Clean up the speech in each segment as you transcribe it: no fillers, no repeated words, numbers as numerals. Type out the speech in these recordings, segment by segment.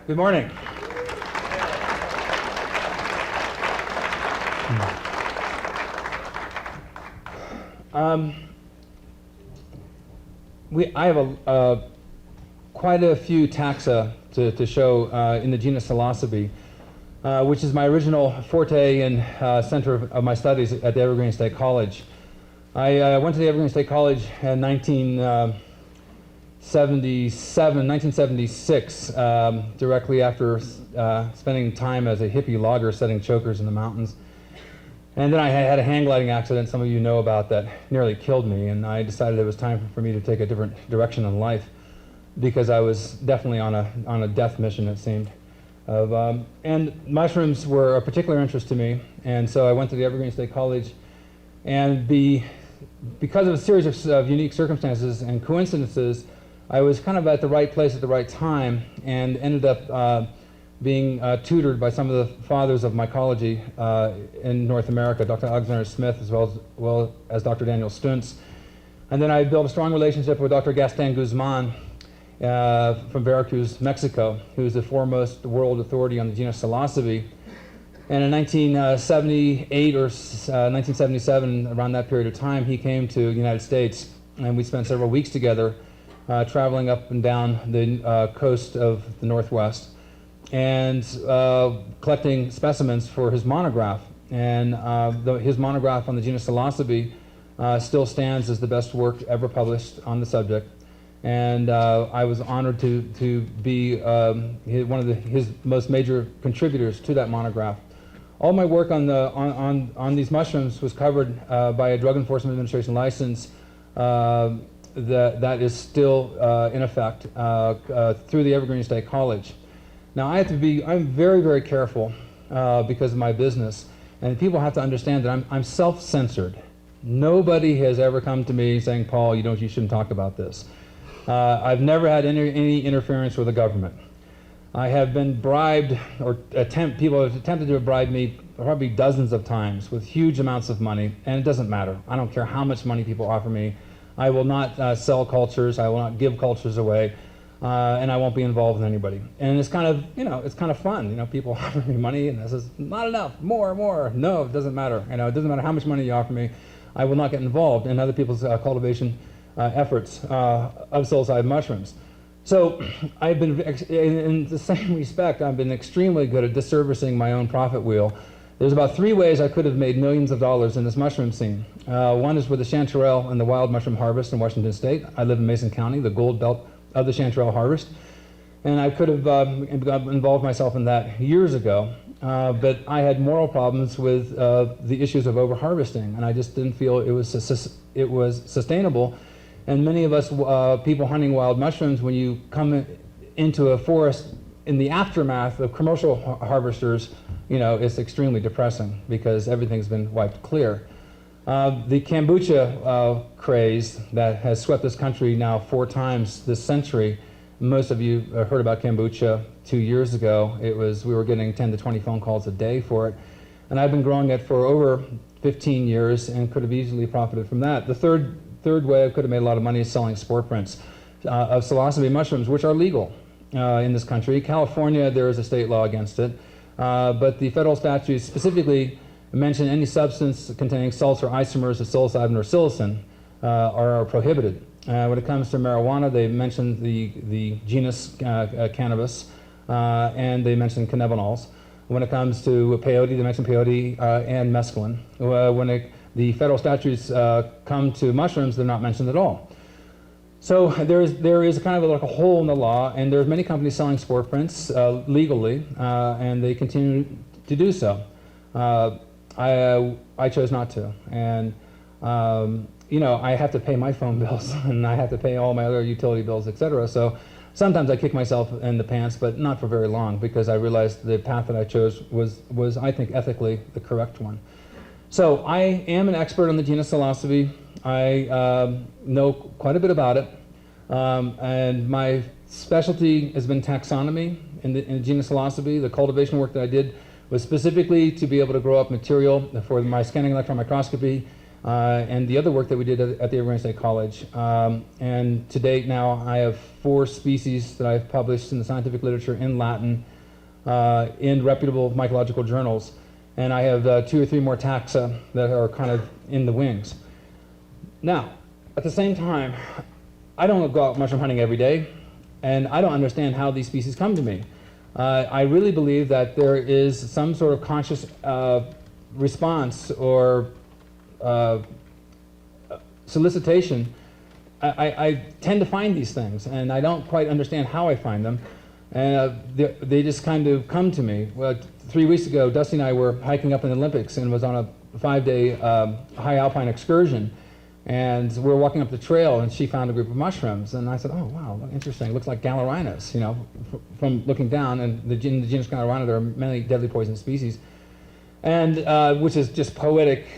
Good morning. I have quite a few taxa to show in the genus Psilocybe, which is my original forte and center of my studies at the Evergreen State College. I went to the Evergreen State College in 1976, directly after spending time as a hippie logger setting chokers in the mountains. And then I had a hang gliding accident some of you know about that nearly killed me, and I decided it was time for me to take a different direction in life because I was definitely on a death mission, it seemed. And mushrooms were a particular interest to me, and so I went to the Evergreen State College, and because of a series of unique circumstances and coincidences, I was kind of at the right place at the right time and ended up being tutored by some of the fathers of mycology in North America, Dr. Alexander Smith as well as Dr. Daniel Stuntz. And then I built a strong relationship with Dr. Gaston Guzman from Veracruz, Mexico, who's the foremost world authority on the genus Psilocybe. And in 1978 or 1977, around that period of time, he came to the United States, and we spent several weeks together traveling up and down the coast of the Northwest and collecting specimens for his monograph. And his monograph on the genus Psilocybe still stands as the best work ever published on the subject. And I was honored to be one of his most major contributors to that monograph. All my work on these mushrooms was covered by a Drug Enforcement Administration license that is still in effect through the Evergreen State College. Now I'm very, very careful because of my business, and people have to understand that I'm self-censored. Nobody has ever come to me saying, Paul, you shouldn't talk about this. I've never had any interference with the government. I have been bribed, or people have attempted to bribe me probably dozens of times with huge amounts of money, and it doesn't matter. I don't care how much money people offer me. I will not sell cultures. I will not give cultures away, and I won't be involved with anybody. And it's kind of, it's kind of fun. People offer me money, and this is not enough. More. No, it doesn't matter. It doesn't matter how much money you offer me. I will not get involved in other people's cultivation efforts of psilocybin mushrooms. So I've been, in the same respect, I've been extremely good at disservicing my own profit wheel. There's about 3 ways I could have made millions of dollars in this mushroom scene. One is with the chanterelle and the wild mushroom harvest in Washington State. I live in Mason County, the gold belt of the chanterelle harvest. And I could have involved myself in that years ago, but I had moral problems with the issues of over-harvesting, and I just didn't feel it was sustainable. And many of us people hunting wild mushrooms, when you come into a forest in the aftermath of commercial harvesters, it's extremely depressing because everything's been wiped clear. The kombucha craze that has swept this country now 4 times this century. Most of you heard about kombucha 2 years ago. We were getting 10 to 20 phone calls a day for it. And I've been growing it for over 15 years and could have easily profited from that. The third way I could have made a lot of money is selling spore prints of psilocybe mushrooms, which are legal in this country. California, there is a state law against it, but the federal statutes specifically mention any substance containing salts or isomers of psilocybin or psilocin are prohibited. When it comes to marijuana, they mention the genus cannabis, and they mention cannabinols. When it comes to peyote, they mention peyote and mescaline. The federal statutes come to mushrooms, they're not mentioned at all. So there is kind of like a hole in the law, and there's many companies selling spore prints legally, and they continue to do so. I chose not to, and I have to pay my phone bills, and I have to pay all my other utility bills, etc. So sometimes I kick myself in the pants, but not for very long, because I realized the path that I chose was I think, ethically the correct one. So I am an expert on the genus Psilocybe. I know quite a bit about it, and my specialty has been taxonomy in the genus Psilocybe. The cultivation work that I did was specifically to be able to grow up material for my scanning electron microscopy and the other work that we did at the Evergreen State College. And to date now, I have 4 species that I've published in the scientific literature in Latin, in reputable mycological journals. And I have 2 or 3 more taxa that are kind of in the wings. Now, at the same time, I don't go out mushroom hunting every day, and I don't understand how these species come to me. I really believe that there is some sort of conscious response or solicitation. I tend to find these things, and I don't quite understand how I find them. And they just kind of come to me. Well, 3 weeks ago, Dusty and I were hiking up in the Olympics and was on a 5-day high alpine excursion. And we were walking up the trail, and she found a group of mushrooms. And I said, oh, wow, interesting. It looks like Gallerinas, you know, from looking down. And in the genus Gallerina, there are many deadly poison species. And which is just poetic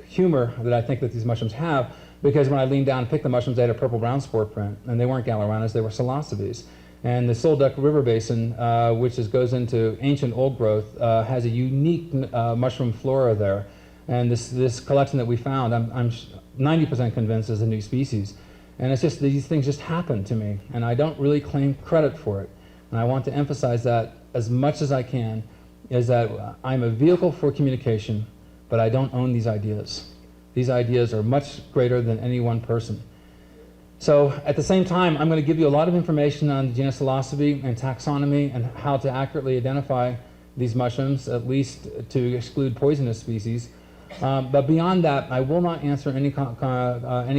humor that I think that these mushrooms have, because when I leaned down and picked the mushrooms, they had a purple-brown spore print. And they weren't Gallerinas, they were Psilocybes. And the Solduck River Basin, which goes into ancient old growth, has a unique mushroom flora there. And this collection that we found, I'm 90% convinced is a new species. And it's just, these things just happen to me, and I don't really claim credit for it. And I want to emphasize that as much as I can, is that I'm a vehicle for communication, but I don't own these ideas. These ideas are much greater than any one person. So at the same time, I'm going to give you a lot of information on the genus Psilocybe and taxonomy and how to accurately identify these mushrooms, at least to exclude poisonous species. But beyond that, I will not answer any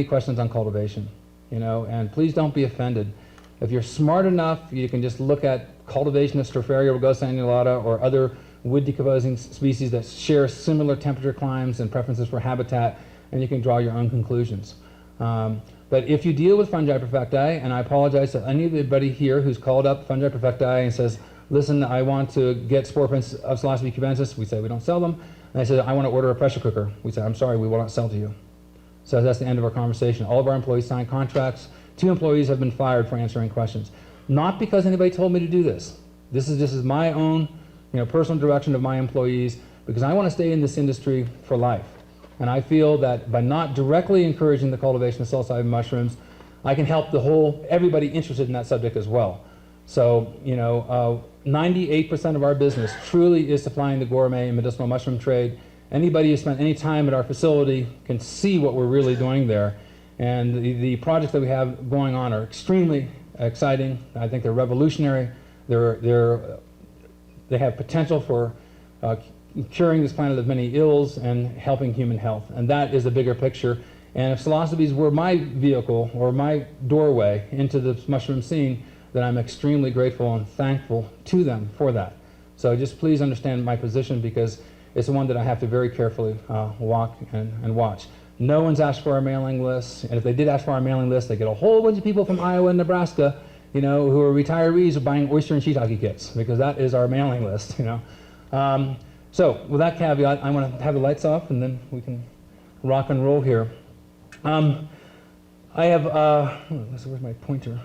questions on cultivation, you know, and please don't be offended. If you're smart enough, you can just look at cultivation of Stropharia rugosa annulata or other wood decomposing species that share similar temperature climes and preferences for habitat, and you can draw your own conclusions. But if you deal with fungi perfecti, and I apologize to anybody here who's called up fungi perfecti and says, listen, I want to get spore prints of Psilocybe cubensis, we say we don't sell them. And I said, I want to order a pressure cooker. We said, I'm sorry, we will not sell to you. So that's the end of our conversation. All of our employees signed contracts. 2 employees have been fired for answering questions. Not because anybody told me to do this. This is my own, you know, personal direction of my employees, because I want to stay in this industry for life. And I feel that by not directly encouraging the cultivation of psilocybin mushrooms, I can help everybody interested in that subject as well. So, you know, 98% of our business truly is supplying the gourmet and medicinal mushroom trade. Anybody who spent any time at our facility can see what we're really doing there. And the projects that we have going on are extremely exciting. I think they're revolutionary. They have potential for curing this planet of many ills and helping human health. And that is the bigger picture. And if psilocybes were my vehicle or my doorway into the mushroom scene, then I'm extremely grateful and thankful to them for that. So just please understand my position, because it's one that I have to very carefully walk and watch. No one's asked for our mailing list, and if they did ask for our mailing list, they get a whole bunch of people from Iowa and Nebraska, you know, who are retirees who are buying oyster and shiitake kits, because that is our mailing list, you know. So with that caveat, I want to have the lights off, and then we can rock and roll here. I have, where's my pointer?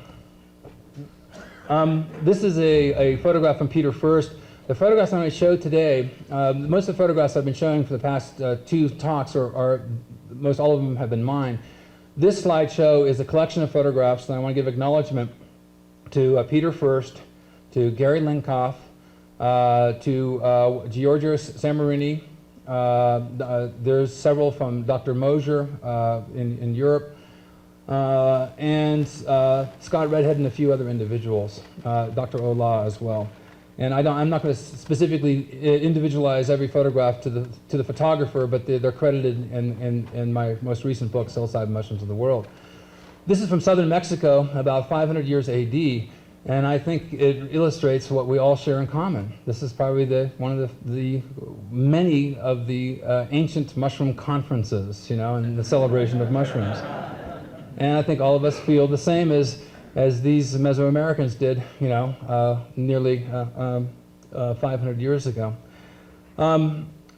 This is a photograph from Peter First. The photographs I'm going to show today, most of the photographs I've been showing for the past 2 talks, are most all of them have been mine. This slideshow is a collection of photographs, and I want to give acknowledgement to Peter First, to Gary Linkoff, to Georgios Samarini. There's several from Dr. Mosier in Europe. And Scott Redhead and a few other individuals, Dr. Ola as well. And I'm not going to specifically individualize every photograph to the photographer, but they're credited in my most recent book, Psilocybin Mushrooms of the World. This is from southern Mexico, about 500 years AD, and I think it illustrates what we all share in common. This is probably one of the many of the ancient mushroom conferences, you know, and the celebration of mushrooms. And I think all of us feel the same as these Mesoamericans did, you know, nearly 500 years ago.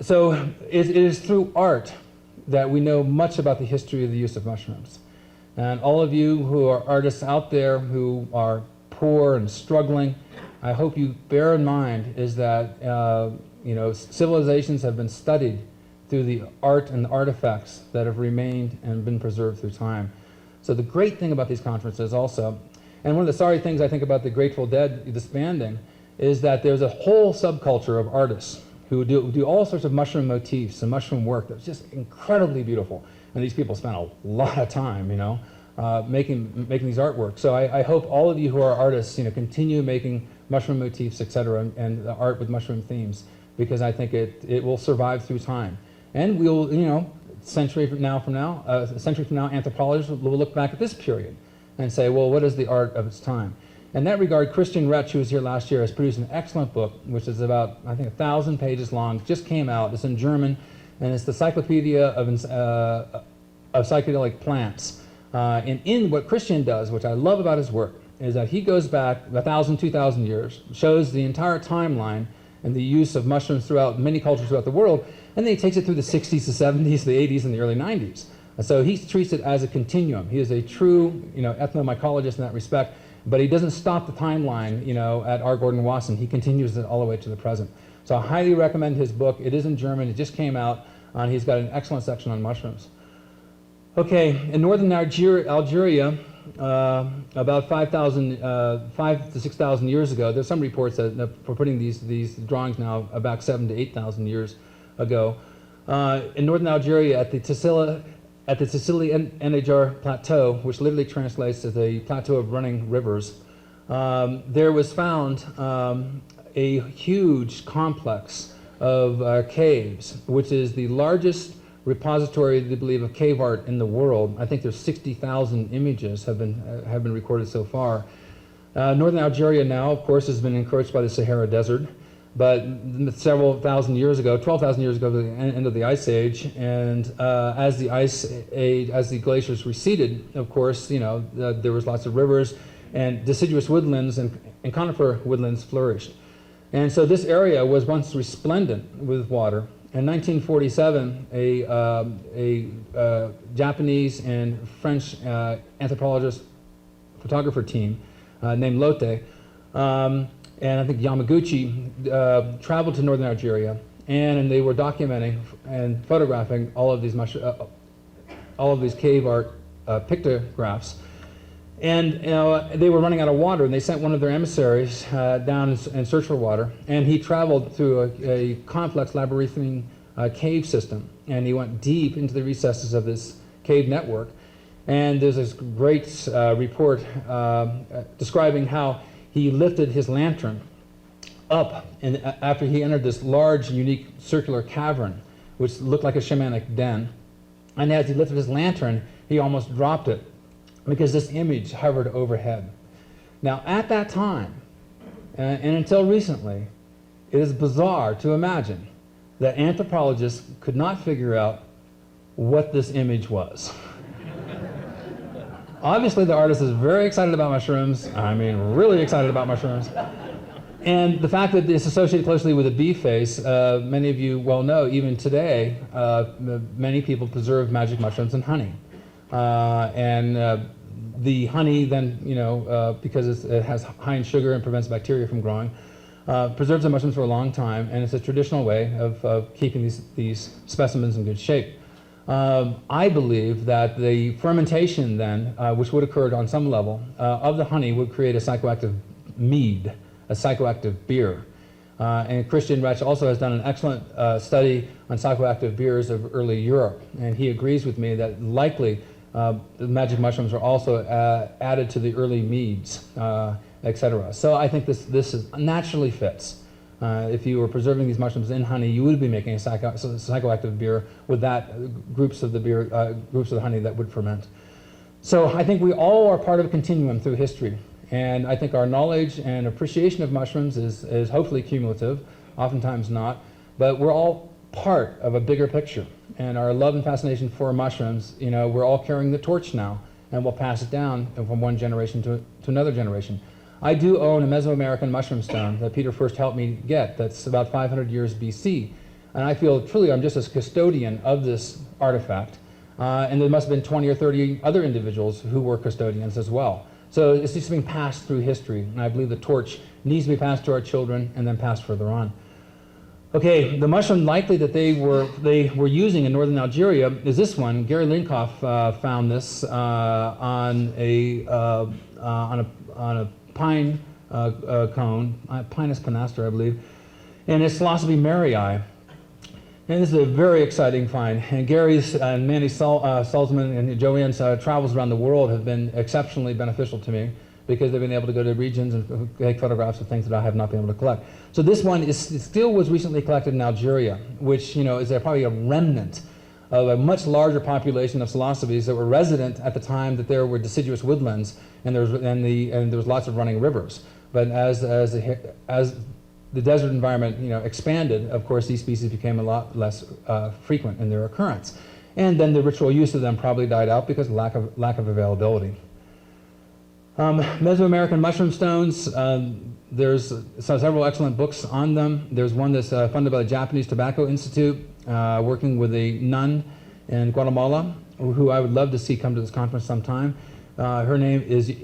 So it is through art that we know much about the history of the use of mushrooms. And all of you who are artists out there who are poor and struggling, I hope you bear in mind is that, you know, civilizations have been studied through the art and the artifacts that have remained and been preserved through time. So the great thing about these conferences also, and one of the sorry things I think about the Grateful Dead disbanding, is that there's a whole subculture of artists who do all sorts of mushroom motifs and mushroom work that's just incredibly beautiful. And these people spend a lot of time, making these artworks. So I hope all of you who are artists, continue making mushroom motifs, etc., and the art with mushroom themes, because I think it will survive through time. And we'll, a century from now, anthropologists will look back at this period and say, well, what is the art of its time? In that regard, Christian Rech, who was here last year, has produced an excellent book, which is about, I think, 1,000 pages long, just came out. It's in German, and it's the Cyclopedia of Psychedelic Plants. And in what Christian does, which I love about his work, is that he goes back 1,000, 2,000 years, shows the entire timeline and the use of mushrooms throughout many cultures throughout the world, and then he takes it through the 60s, the 70s, the 80s, and the early 90s. And so he treats it as a continuum. He is a true, ethnomycologist in that respect, but he doesn't stop the timeline, at R. Gordon Wasson. He continues it all the way to the present. So I highly recommend his book. It is in German. It just came out. He's got an excellent section on mushrooms. Okay, in northern Algeria, about 5,000 to 6,000 years ago, there's some reports that we're putting these drawings now back 7,000 to 8,000 years ago. In northern Algeria, at the Sicily Enajar Plateau, which literally translates as a plateau of running rivers, there was found a huge complex of caves, which is the largest repository, they believe, of cave art in the world. I think there's 60,000 images have been recorded so far. Northern Algeria now, of course, has been encroached by the Sahara Desert, but several thousand years ago, 12,000 years ago, the end of the Ice Age, and as the glaciers receded, of course, there was lots of rivers, and deciduous woodlands and conifer woodlands flourished. And so this area was once resplendent with water. In 1947, a Japanese and French anthropologist photographer team named Lotte, and I think Yamaguchi, traveled to northern Algeria, and they were documenting and photographing all of these cave art pictographs. And they were running out of water, and they sent one of their emissaries down in search for water, and he traveled through a complex labyrinthine cave system, and he went deep into the recesses of this cave network. And there's this great report describing how he lifted his lantern up, and after he entered this large, unique circular cavern, which looked like a shamanic den, and as he lifted his lantern, he almost dropped it, because this image hovered overhead. Now, at that time, and until recently, it is bizarre to imagine that anthropologists could not figure out what this image was. Obviously, the artist is very excited about mushrooms. I mean, really excited about mushrooms. And the fact that it's associated closely with a bee face, many of you well know, even today, many people preserve magic mushrooms in honey. The honey then, because it has high in sugar and prevents bacteria from growing, preserves the mushrooms for a long time, and it's a traditional way of keeping these specimens in good shape. I believe that the fermentation then, which would occur on some level, of the honey would create a psychoactive mead, a psychoactive beer. And Christian Rech also has done an excellent study on psychoactive beers of early Europe, and he agrees with me that likely the magic mushrooms are also added to the early meads, etc. So I think this naturally fits. If you were preserving these mushrooms in honey, you would be making a psychoactive beer with that groups of the honey that would ferment. So I think we all are part of a continuum through history, and I think our knowledge and appreciation of mushrooms is hopefully cumulative, oftentimes not, but we're all part of a bigger picture. And our love and fascination for mushrooms, we're all carrying the torch now, and we'll pass it down from one generation to another generation. I do own a Mesoamerican mushroom stone that Peter first helped me get, that's about 500 years BC. And I feel truly I'm just a custodian of this artifact. And there must have been 20 or 30 other individuals who were custodians as well. So it's just being passed through history, and I believe the torch needs to be passed to our children and then passed further on. Okay, the mushroom likely that they were using in northern Algeria is this one. Gary Linkoff found this on a pine cone, Pinus canaster, I believe, and it's Psilocybin maryi. And this is a very exciting find. And Gary's and Manny Salzman and Joanne's travels around the world have been exceptionally beneficial to me, because they've been able to go to regions and take photographs of things that I have not been able to collect. So this one still was recently collected in Algeria, which is probably a remnant of a much larger population of psilocybes that were resident at the time that there were deciduous woodlands and there was lots of running rivers. But as the desert environment expanded, of course these species became a lot less frequent in their occurrence. And then the ritual use of them probably died out because of lack of availability. Mesoamerican mushroom stones, there's several excellent books on them. There's one that's funded by the Japanese Tobacco Institute, working with a nun in Guatemala, who I would love to see come to this conference sometime. Her name is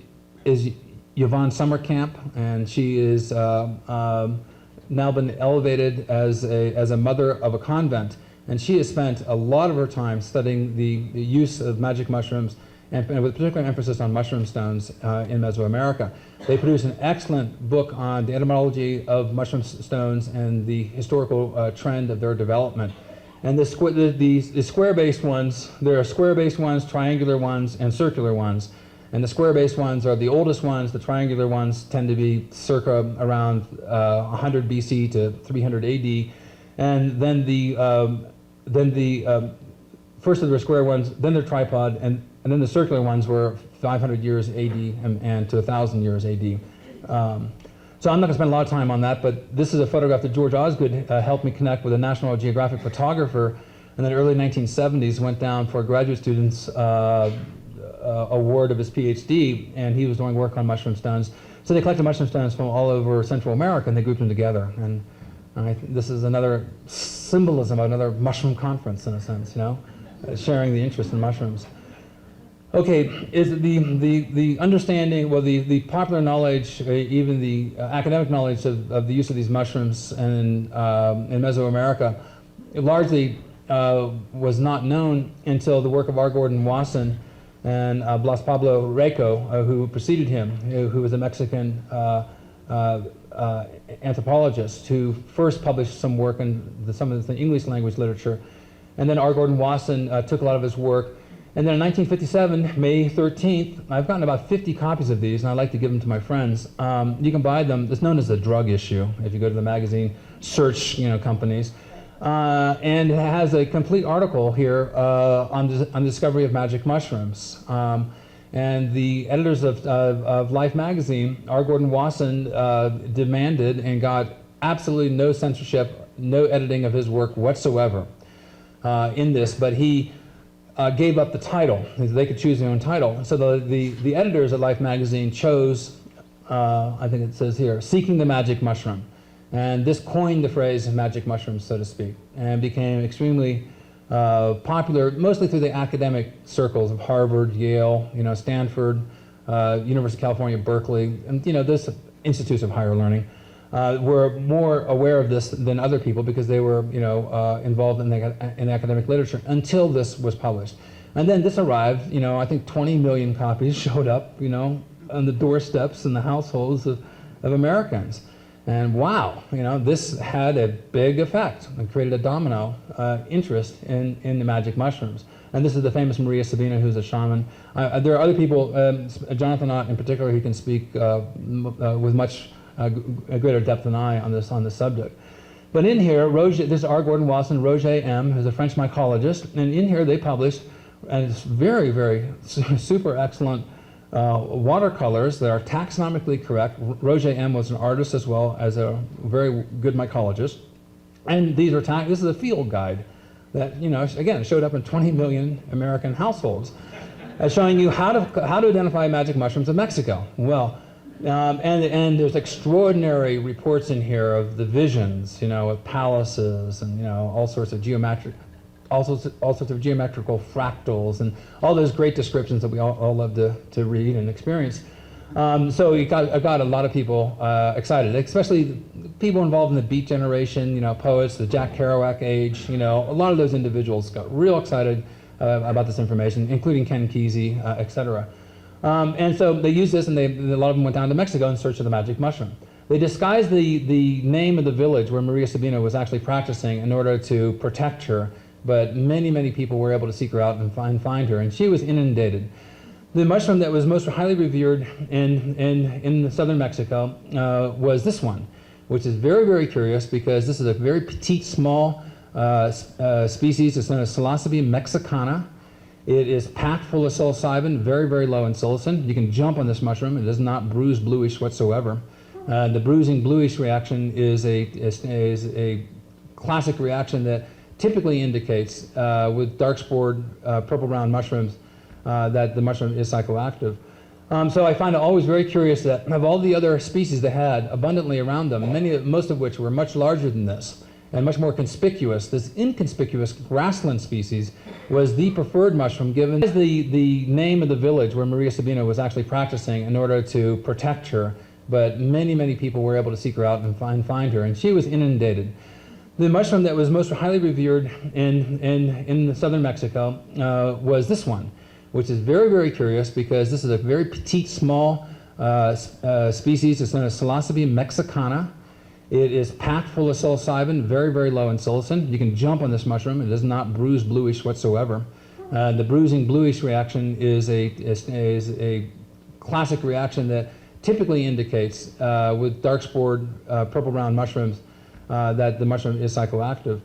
Yvonne Summercamp, and she is now been elevated as a mother of a convent. And she has spent a lot of her time studying the use of magic mushrooms, and with particular emphasis on mushroom stones in Mesoamerica. They produce an excellent book on the etymology of mushroom stones and the historical trend of their development. And the square-based ones, there are square-based ones, triangular ones, and circular ones. And the square-based ones are the oldest ones. The triangular ones tend to be circa around 100 BC to 300 AD. And then the first of the square ones, then the tripod, and then the circular ones were 500 years AD and to 1,000 years AD. So I'm not going to spend a lot of time on that, but this is a photograph that George Osgood helped me connect with a National Geographic photographer in the early 1970s, went down for a graduate student's award of his PhD, and he was doing work on mushroom stones. So they collected mushroom stones from all over Central America, and they grouped them together. And this is another symbolism of another mushroom conference, in a sense, sharing the interest in mushrooms. Okay, is the understanding, well, the popular knowledge, even the academic knowledge of the use of these mushrooms in Mesoamerica, largely was not known until the work of R. Gordon Wasson and Blas Pablo Rico, who preceded him, who was a Mexican anthropologist who first published some work in some of the English language literature. And then R. Gordon Wasson took a lot of his work. And then in 1957, May 13th, I've gotten about 50 copies of these, and I like to give them to my friends. You can buy them. It's known as the drug issue, if you go to the magazine search companies. And it has a complete article here on the discovery of magic mushrooms. And the editors of Life magazine, R. Gordon Wasson, demanded and got absolutely no censorship, no editing of his work whatsoever in this, but he gave up the title. They could choose their own title. So the editors of Life magazine chose, I think it says here, Seeking the Magic Mushroom. And this coined the phrase magic mushrooms, so to speak, and became extremely popular, mostly through the academic circles of Harvard, Yale, Stanford, University of California, Berkeley, and those institutes of higher learning were more aware of this than other people because they were involved in the academic literature until this was published. And then this arrived, I think 20 million copies showed up, on the doorsteps and the households of Americans. And wow, this had a big effect and created a domino interest in the magic mushrooms. And this is the famous Maria Sabina, who's a shaman. There are other people, Jonathan Ott in particular, who can speak with much greater depth than I on this subject. But in here, this is R. Gordon Wasson, Roger M., who's a French mycologist, and in here they published, and it's very, very super excellent watercolors that are taxonomically correct. Roger M. was an artist as well as a very good mycologist. And these are this is a field guide that, again, showed up in 20 million American households, showing you how to identify magic mushrooms in Mexico. Well, and there's extraordinary reports in here of the visions, of palaces and, all sorts of geometrical fractals and all those great descriptions that we all love to read and experience. So I got a lot of people excited, especially people involved in the Beat generation, poets, the Jack Kerouac age, a lot of those individuals got real excited about this information, including Ken Kesey, et cetera. And so they used this, and a lot of them went down to Mexico in search of the magic mushroom. They disguised the name of the village where Maria Sabina was actually practicing in order to protect her, but many, many people were able to seek her out and find her, and she was inundated. The mushroom that was most highly revered in southern Mexico was this one, which is very, very curious because this is a very petite, small species. It's known as Psilocybin mexicana. It is packed full of psilocybin, very, very low in psilocin. You can jump on this mushroom. It does not bruise bluish whatsoever. The bruising bluish reaction is a classic reaction that typically indicates with dark spored purple-brown mushrooms that the mushroom is psychoactive. So I find it always very curious that of all the other species they had abundantly around them, most of which were much larger than this and much more conspicuous, this inconspicuous grassland species was the preferred mushroom given the name of the village where Maria Sabina was actually practicing in order to protect her, but many, many people were able to seek her out and find her, and she was inundated. The mushroom that was most highly revered in southern Mexico was this one, which is very, very curious because this is a very petite, small species. It's known as Psilocybin mexicana. It is packed full of psilocybin, very, very low in psilocin. You can jump on this mushroom. It does not bruise bluish whatsoever. The bruising bluish reaction is a classic reaction that typically indicates with dark spored purple-brown mushrooms that the mushroom is psychoactive.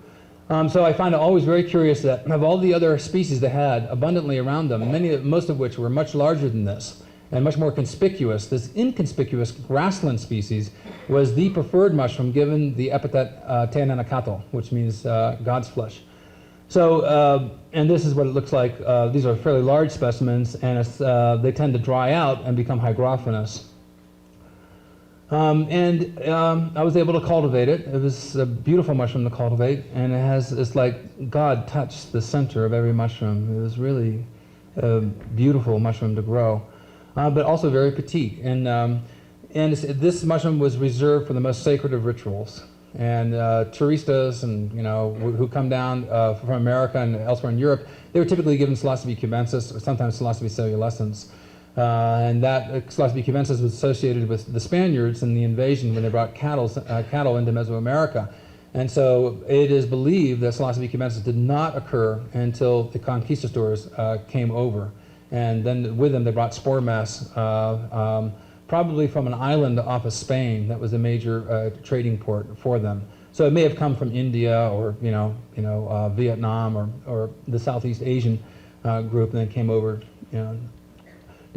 So I find it always very curious that of all the other species they had abundantly around them, most of which were much larger than this and much more conspicuous, this inconspicuous grassland species was the preferred mushroom given the epithet Teananakato, which means God's flesh. So, and this is what it looks like. These are fairly large specimens, and they tend to dry out and become hygrophilous. I was able to cultivate it. It was a beautiful mushroom to cultivate, and it's like God touched the center of every mushroom. It was really a beautiful mushroom to grow, but also very petite. And this mushroom was reserved for the most sacred of rituals. And touristas and who come down from America and elsewhere in Europe, they were typically given Psilocybe cubensis or sometimes Psilocybe caeruleans. And that Psilocybe cubensis was associated with the Spaniards and the invasion when they brought cattle into Mesoamerica. And so it is believed that Psilocybe cubensis did not occur until the conquistadors came over. And then with them they brought spore mass, probably from an island off of Spain that was a major trading port for them. So it may have come from India or Vietnam or the Southeast Asian group, and then came over to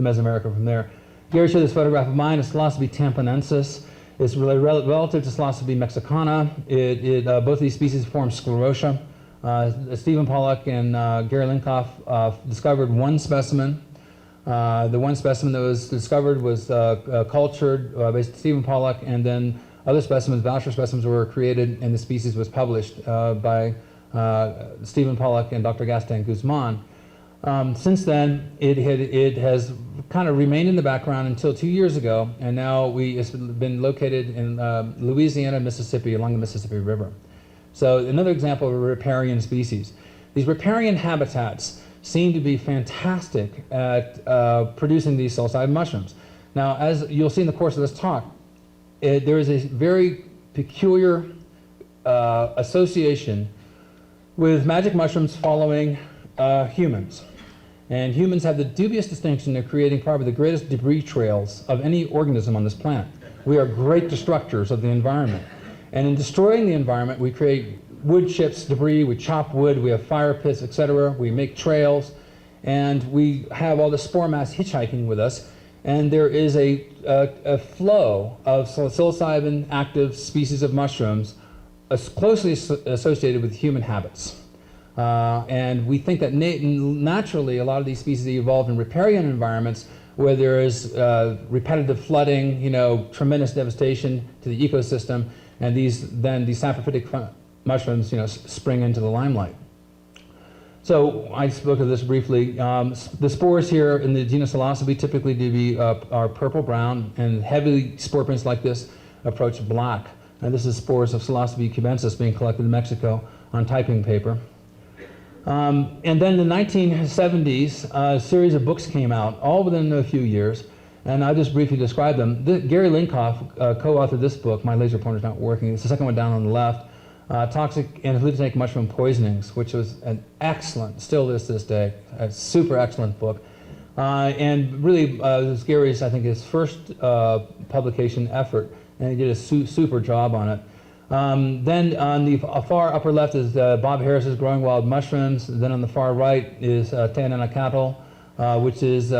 Mesoamerica from there. Here I show this photograph of mine, a Psilocybe tamponensis. It's really relative to Psilocybe mexicana. Both of these species form sclerotia. Stephen Pollack and Gary Linkoff discovered one specimen. The one specimen that was discovered was cultured by Stephen Pollack, and then other specimens, voucher specimens, were created, and the species was published by Stephen Pollack and Dr. Gaston Guzman. Since then, it has kind of remained in the background until 2 years ago, and now it's been located in Louisiana, Mississippi, along the Mississippi River. So another example of a riparian species. These riparian habitats seem to be fantastic at producing these psilocybin mushrooms. Now, as you'll see in the course of this talk, there is a very peculiar association with magic mushrooms following humans. And humans have the dubious distinction of creating probably the greatest debris trails of any organism on this planet. We are great destructors of the environment. And in destroying the environment, we create wood chips, debris, we chop wood, we have fire pits, etc. We make trails, and we have all the spore mass hitchhiking with us. And there is a flow of psilocybin active species of mushrooms closely associated with human habits. And we think that naturally a lot of these species evolved in riparian environments where there is repetitive flooding, tremendous devastation to the ecosystem, and these saprophytic mushrooms, spring into the limelight. So I spoke of this briefly. The spores here in the genus Psilocybe typically are purple-brown, and heavy spore prints like this approach black. And this is spores of Psilocybin cubensis being collected in Mexico on typing paper. And then in the 1970s, a series of books came out, all within a few years, and I'll just briefly describe them. Gary Linkoff co-authored this book, My Laser Pointer's Not Working. It's the second one down on the left, Toxic and Hallucinogenic Mushroom Poisonings, which was an excellent, still is to this day, a super excellent book. And really, it was Gary's, I think, his first publication effort, and he did a super job on it. Then on the far upper left is Bob Harris's Growing Wild Mushrooms. Then on the far right is Teanana Cattle, which is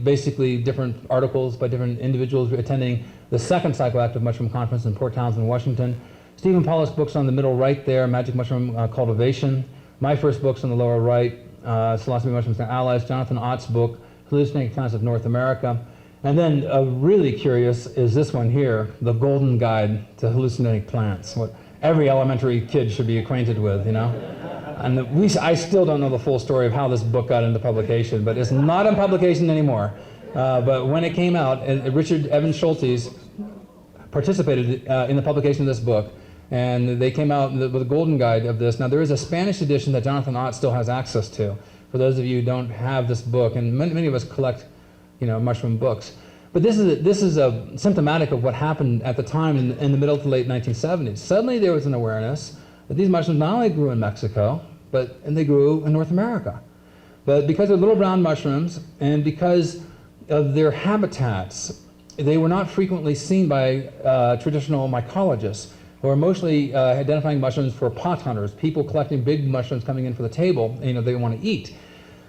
basically different articles by different individuals attending the second psychoactive mushroom conference in Port Townsend, Washington. Stephen Pollack's books on the middle right there, Magic Mushroom Cultivation. My first books on the lower right, Psilocybin Mushrooms and Allies. Jonathan Ott's book, Hallucinogenic Plants of North America. And then really curious is this one here, The Golden Guide to Hallucinogenic Plants, what every elementary kid should be acquainted with, you know? And I still don't know the full story of how this book got into publication, but it's not in publication anymore. But when it came out, Richard Evans Schultes participated in the publication of this book, and they came out with a golden guide of this. Now there is a Spanish edition that Jonathan Ott still has access to. For those of you who don't have this book, and many of us collect mushroom books. But this is a symptomatic of what happened at the time in the middle to late 1970s. Suddenly there was an awareness that these mushrooms not only grew in Mexico, and they grew in North America. But because they're little brown mushrooms, and because of their habitats, they were not frequently seen by traditional mycologists, who are mostly identifying mushrooms for pot hunters, people collecting big mushrooms coming in for the table, they want to eat.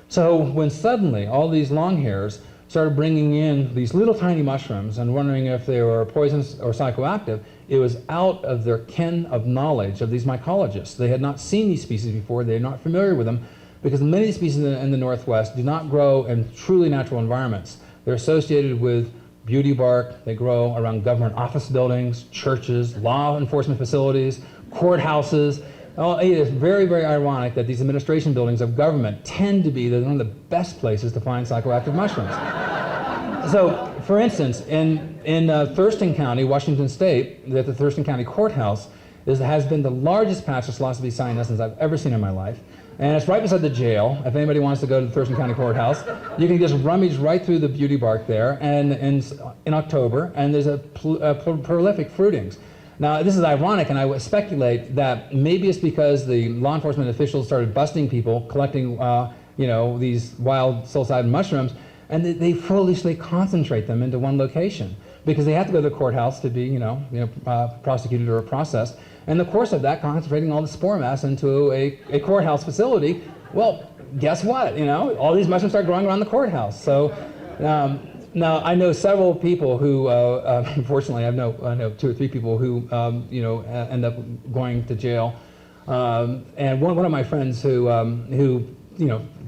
So when suddenly all these long hairs started bringing in these little tiny mushrooms and wondering if they were poisonous or psychoactive, it was out of their ken of knowledge of these mycologists. They had not seen these species before, they are not familiar with them, because many of these species in the Northwest do not grow in truly natural environments. They're associated with beauty bark, they grow around government office buildings, churches, law enforcement facilities, courthouses. It is very, very ironic that these administration buildings of government tend to be one of the best places to find psychoactive mushrooms. So, for instance, in Thurston County, Washington State, the Thurston County Courthouse has been the largest patch of Psilocybin cyanescence I've ever seen in my life. And it's right beside the jail. If anybody wants to go to the Thurston County Courthouse, you can just rummage right through the beauty bark there and in October, and there's a prolific fruitings. Now, this is ironic, and I would speculate that maybe it's because the law enforcement officials started busting people collecting, these wild psilocybin mushrooms, and they foolishly concentrate them into one location because they have to go to the courthouse to be, prosecuted or processed. And in the course of that, concentrating all the spore mass into a courthouse facility, well, guess what? All these mushrooms start growing around the courthouse. So. Now, I know several people who, unfortunately, I know 2 or 3 people who, end up going to jail. And one of my friends who,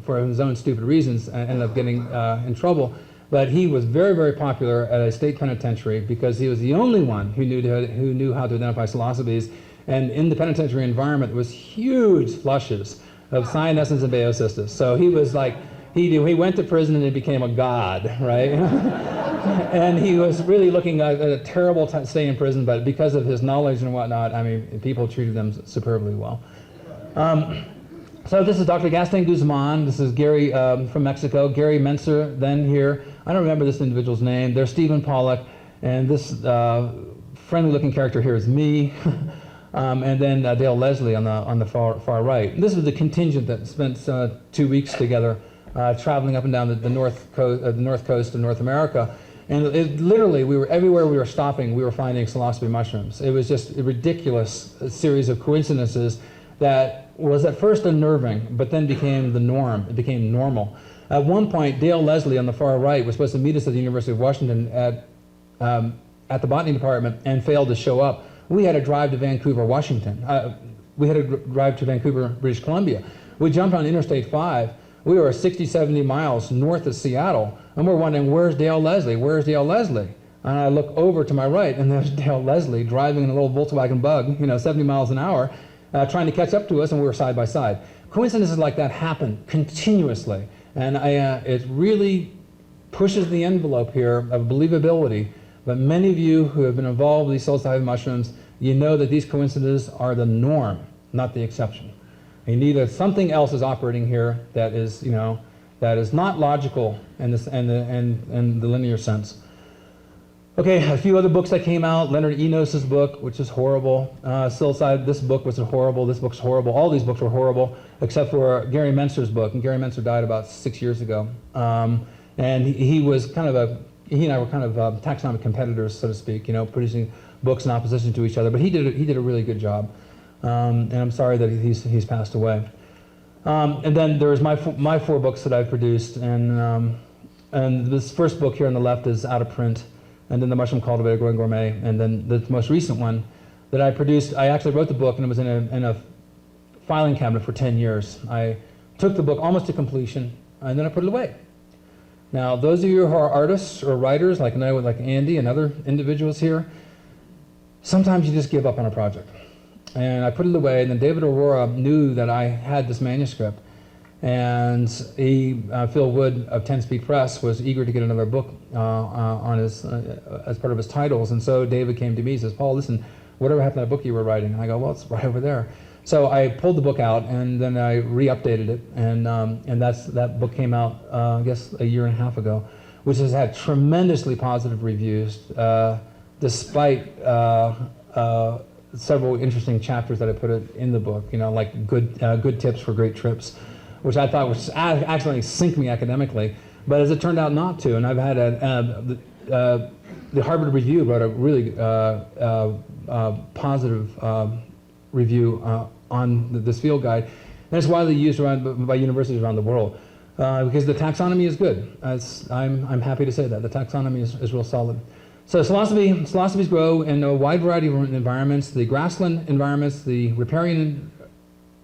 for his own stupid reasons, ended up getting in trouble. But he was very, very popular at a state penitentiary because he was the only one who knew how to identify psilocybes. And in the penitentiary environment, there was huge flushes of cyanescens and baeocystis. So he was like, he went to prison and he became a god, right? And he was really looking at a terrible stay in prison, but because of his knowledge and whatnot, people treated them superbly well. So this is Dr. Gaston Guzman. This is Gary from Mexico. Gary Menser, then here. I don't remember this individual's name. There's Stephen Pollack, and this friendly-looking character here is me. And then Dale Leslie on the far right. And this is the contingent that spent 2 weeks together. Traveling up and down the north coast of North America, and literally we were everywhere we were stopping, we were finding psilocybin mushrooms. It was just a ridiculous series of coincidences that was at first unnerving, but then became the norm. It became normal. At one point, Dale Leslie on the far right was supposed to meet us at the University of Washington at the botany department and failed to show up. We had to drive to Vancouver, Washington. We had to drive to Vancouver, British Columbia. We jumped on Interstate 5. We were 60, 70 miles north of Seattle, and we're wondering, where's Dale Leslie? Where's Dale Leslie? And I look over to my right, and there's Dale Leslie driving in a little Volkswagen Bug, 70 miles an hour, trying to catch up to us, and we were side by side. Coincidences like that happen continuously, and it really pushes the envelope here of believability. But many of you who have been involved with these psilocybin mushrooms, you know that these coincidences are the norm, not the exception. You need something else is operating here that is, that is not logical in the linear sense. Okay, a few other books that came out. Leonard Enos's book, which is horrible. Psilocybin, this book was horrible. This book's horrible. All these books were horrible, except for Gary Menser's book. And Gary Menser died about 6 years ago. And he was kind of he and I were kind of taxonomic competitors, so to speak, producing books in opposition to each other. But he did a really good job. And I'm sorry that he's passed away. And then there's my 4 books that I've produced. And this first book here on the left is out of print. And then The Mushroom Cultivator, Growing Gourmet, and then the most recent one that I produced, I actually wrote the book and it was in a filing cabinet for 10 years. I took the book almost to completion and then I put it away. Now, those of you who are artists or writers, like Andy and other individuals here, sometimes you just give up on a project. And I put it away, and then David Aurora knew that I had this manuscript. And Phil Wood of 10 Speed Press was eager to get another book on his, as part of his titles. And so David came to me and says, Paul, listen, whatever happened to that book you were writing? And I go, well, it's right over there. So I pulled the book out, and then I re-updated it. And that book came out, I guess, a year and a half ago, which has had tremendously positive reviews, despite several interesting chapters that I put in the book, like good tips for great trips, which I thought was accidentally sink me academically, but as it turned out not to. And I've had the Harvard Review wrote a really positive review on this field guide, and it's widely used by universities around the world because the taxonomy is good. I'm happy to say that the taxonomy is real solid. So psilocybes grow in a wide variety of environments: the grassland environments, the riparian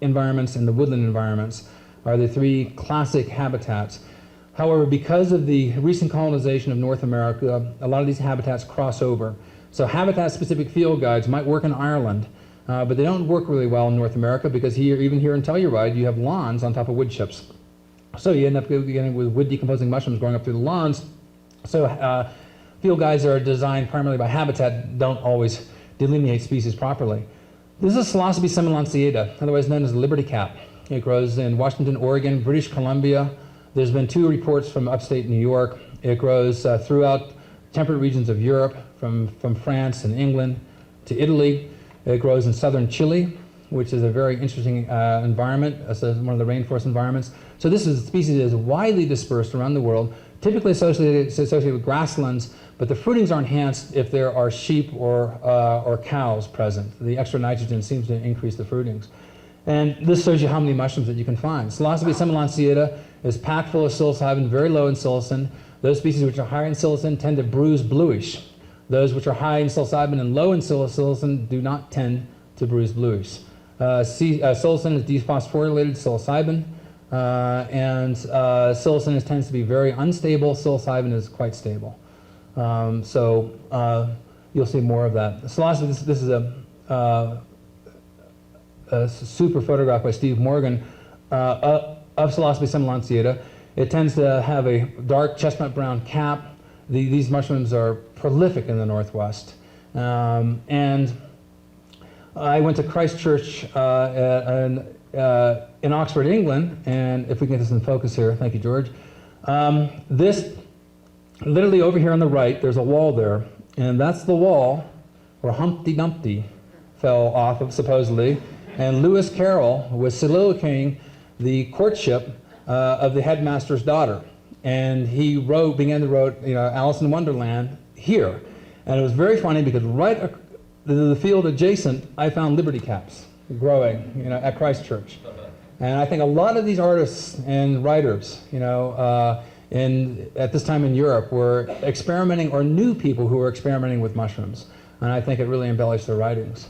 environments, and the woodland environments are the 3 classic habitats. However, because of the recent colonization of North America, a lot of these habitats cross over. So habitat-specific field guides might work in Ireland, but they don't work really well in North America because even here in Telluride, you have lawns on top of wood chips. So you end up getting with wood-decomposing mushrooms growing up through the lawns. So field guides that are designed primarily by habitat don't always delineate species properly. This is Psilocybe semilanciata, otherwise known as the Liberty Cap. It grows in Washington, Oregon, British Columbia. There's been 2 reports from upstate New York. It grows throughout temperate regions of Europe, from France and England to Italy. It grows in southern Chile, which is a very interesting environment. It's one of the rainforest environments. So this is a species that is widely dispersed around the world, typically associated with grasslands, but the fruitings are enhanced if there are sheep or cows present. The extra nitrogen seems to increase the fruitings. And this shows you how many mushrooms that you can find. Psilocybe semilanciata is packed full of psilocybin, very low in psilocin. Those species which are high in psilocin tend to bruise bluish. Those which are high in psilocybin and low in psilocin do not tend to bruise bluish. Psilocin is dephosphorylated psilocybin, and psilocin tends to be very unstable. Psilocybin is quite stable. So you'll see more of that. Psilocybe, this is a super photograph by Steve Morgan of Psilocybe semilanciata. It tends to have a dark chestnut brown cap. These mushrooms are prolific in the Northwest. And I went to Christ Church in Oxford, England, and if we can get this in focus here, thank you, George. This, literally over here on the right, there's a wall there, and that's the wall where Humpty Dumpty fell off of, supposedly, and Lewis Carroll was soliloquying the courtship of the headmaster's daughter. And he began to write, Alice in Wonderland here. And it was very funny because right the field adjacent, I found Liberty Caps growing, at Christ Church. And I think a lot of these artists and writers, at this time in Europe were experimenting, or knew people who were experimenting with mushrooms. And I think it really embellished their writings.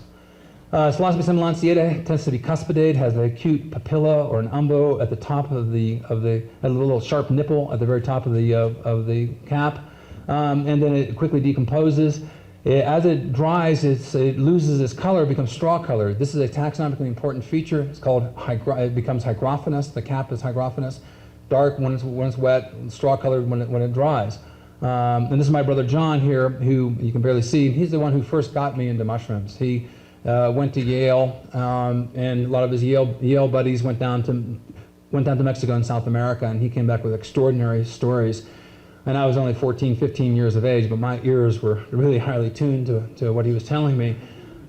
Psilocybe semilanciata tends to be cuspidate, has an acute papilla or an umbo at the top of a little sharp nipple at the very top of the cap, and then it quickly decomposes. As it dries, it loses its color, becomes straw colored. This is a taxonomically important feature. It's called it becomes hygrophonous. The cap is hygrophonous, dark when it's wet, straw colored when it dries. And this is my brother John here, who you can barely see. He's the one who first got me into mushrooms. He went to Yale, and a lot of his Yale buddies went down to Mexico and South America, and he came back with extraordinary stories. And I was only 14, 15 years of age, but my ears were really highly tuned to what he was telling me.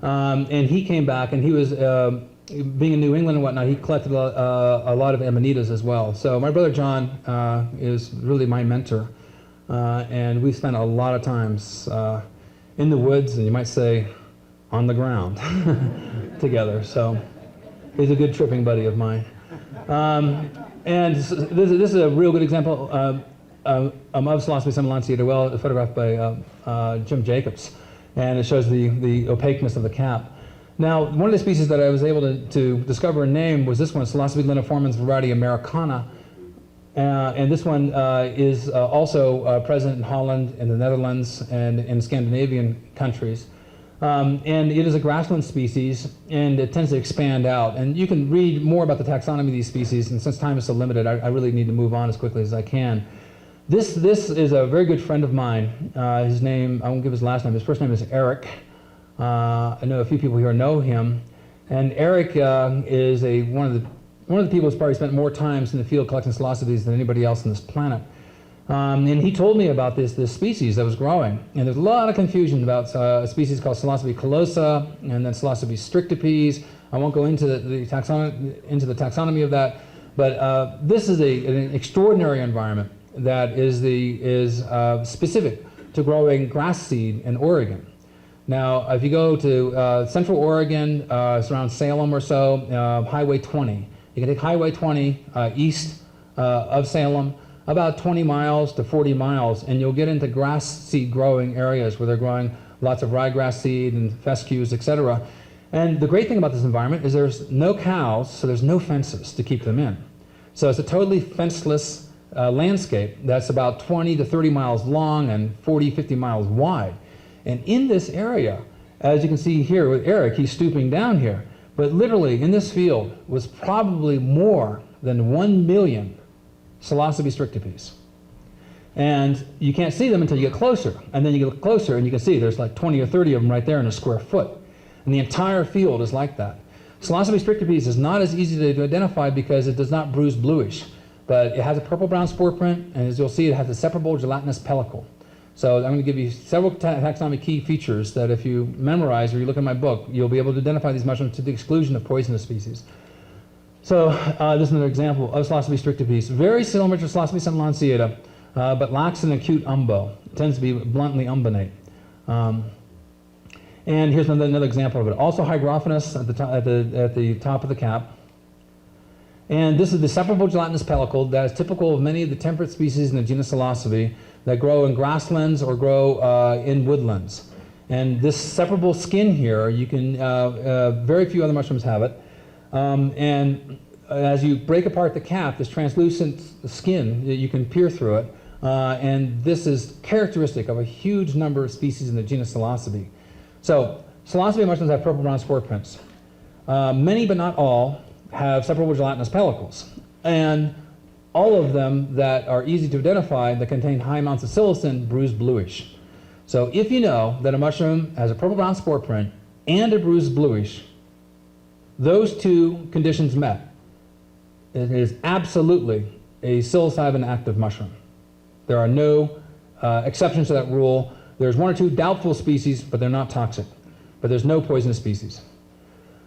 And he came back, and he was, being in New England and whatnot, he collected a lot of amanitas as well. So my brother John is really my mentor. And we spent a lot of times in the woods, and you might say on the ground together. So he's a good tripping buddy of mine. And this is a real good example of Psilocybin lancea, well photographed by Jim Jacobs. And it shows the opaqueness of the cap. Now, one of the species that I was able to discover and name was this one, Psilocybin lentiformans variety Americana. And this one is also present in Holland, in the Netherlands, and in Scandinavian countries. And it is a grassland species, and it tends to expand out. And you can read more about the taxonomy of these species, and since time is so limited, I really need to move on as quickly as I can. This is a very good friend of mine. His name, I won't give his last name, his first name is Eric. I know a few people here know him. And Eric is one of the people who's probably spent more times in the field collecting psilocybes than anybody else on this planet. And he told me about this species that was growing. And there's a lot of confusion about a species called Psilocybe collosa and then Psilocybe strictipes. I won't go into the taxonomy of that, but this is an extraordinary environment that is specific to growing grass seed in Oregon. Now, if you go to Central Oregon, it's around Salem or so, Highway 20. You can take Highway 20 east of Salem, about 20 miles to 40 miles, and you'll get into grass seed growing areas where they're growing lots of ryegrass seed and fescues, etc. And the great thing about this environment is there's no cows, so there's no fences to keep them in. So it's a totally fenceless landscape that's about 20 to 30 miles long and 40, 50 miles wide. And in this area, as you can see here with Eric, he's stooping down here, but literally in this field was probably more than 1 million Psilocybe strictipes. And you can't see them until you get closer. And then you get closer and you can see there's like 20 or 30 of them right there in a square foot. And the entire field is like that. Psilocybe strictipes is not as easy to identify because it does not bruise bluish. But it has a purple-brown spore print, and as you'll see, it has a separable gelatinous pellicle. So I'm going to give you several taxonomy key features that if you memorize or you look in my book, you'll be able to identify these mushrooms to the exclusion of poisonous species. So this is another example of Psilocybe strictipes. Very similar to Psilocybe lancea, but lacks an acute umbo. It tends to be bluntly umbonate. And here's another example of it. Also hygrophanous at the top of the cap. And this is the separable gelatinous pellicle that is typical of many of the temperate species in the genus Psilocybe that grow in grasslands or grow in woodlands. And this separable skin here, you can, very few other mushrooms have it. And as you break apart the cap, this translucent skin, you can peer through it. And this is characteristic of a huge number of species in the genus Psilocybe. So Psilocybe mushrooms have purple-brown spore prints. Many, but not all, have separable gelatinous pellicles. And all of them that are easy to identify that contain high amounts of psilocin bruise bluish. So if you know that a mushroom has a purple-brown spore print and a bruised bluish, those two conditions met, it is absolutely a psilocybin active mushroom. There are no exceptions to that rule. There's one or two doubtful species, but they're not toxic. But there's no poisonous species.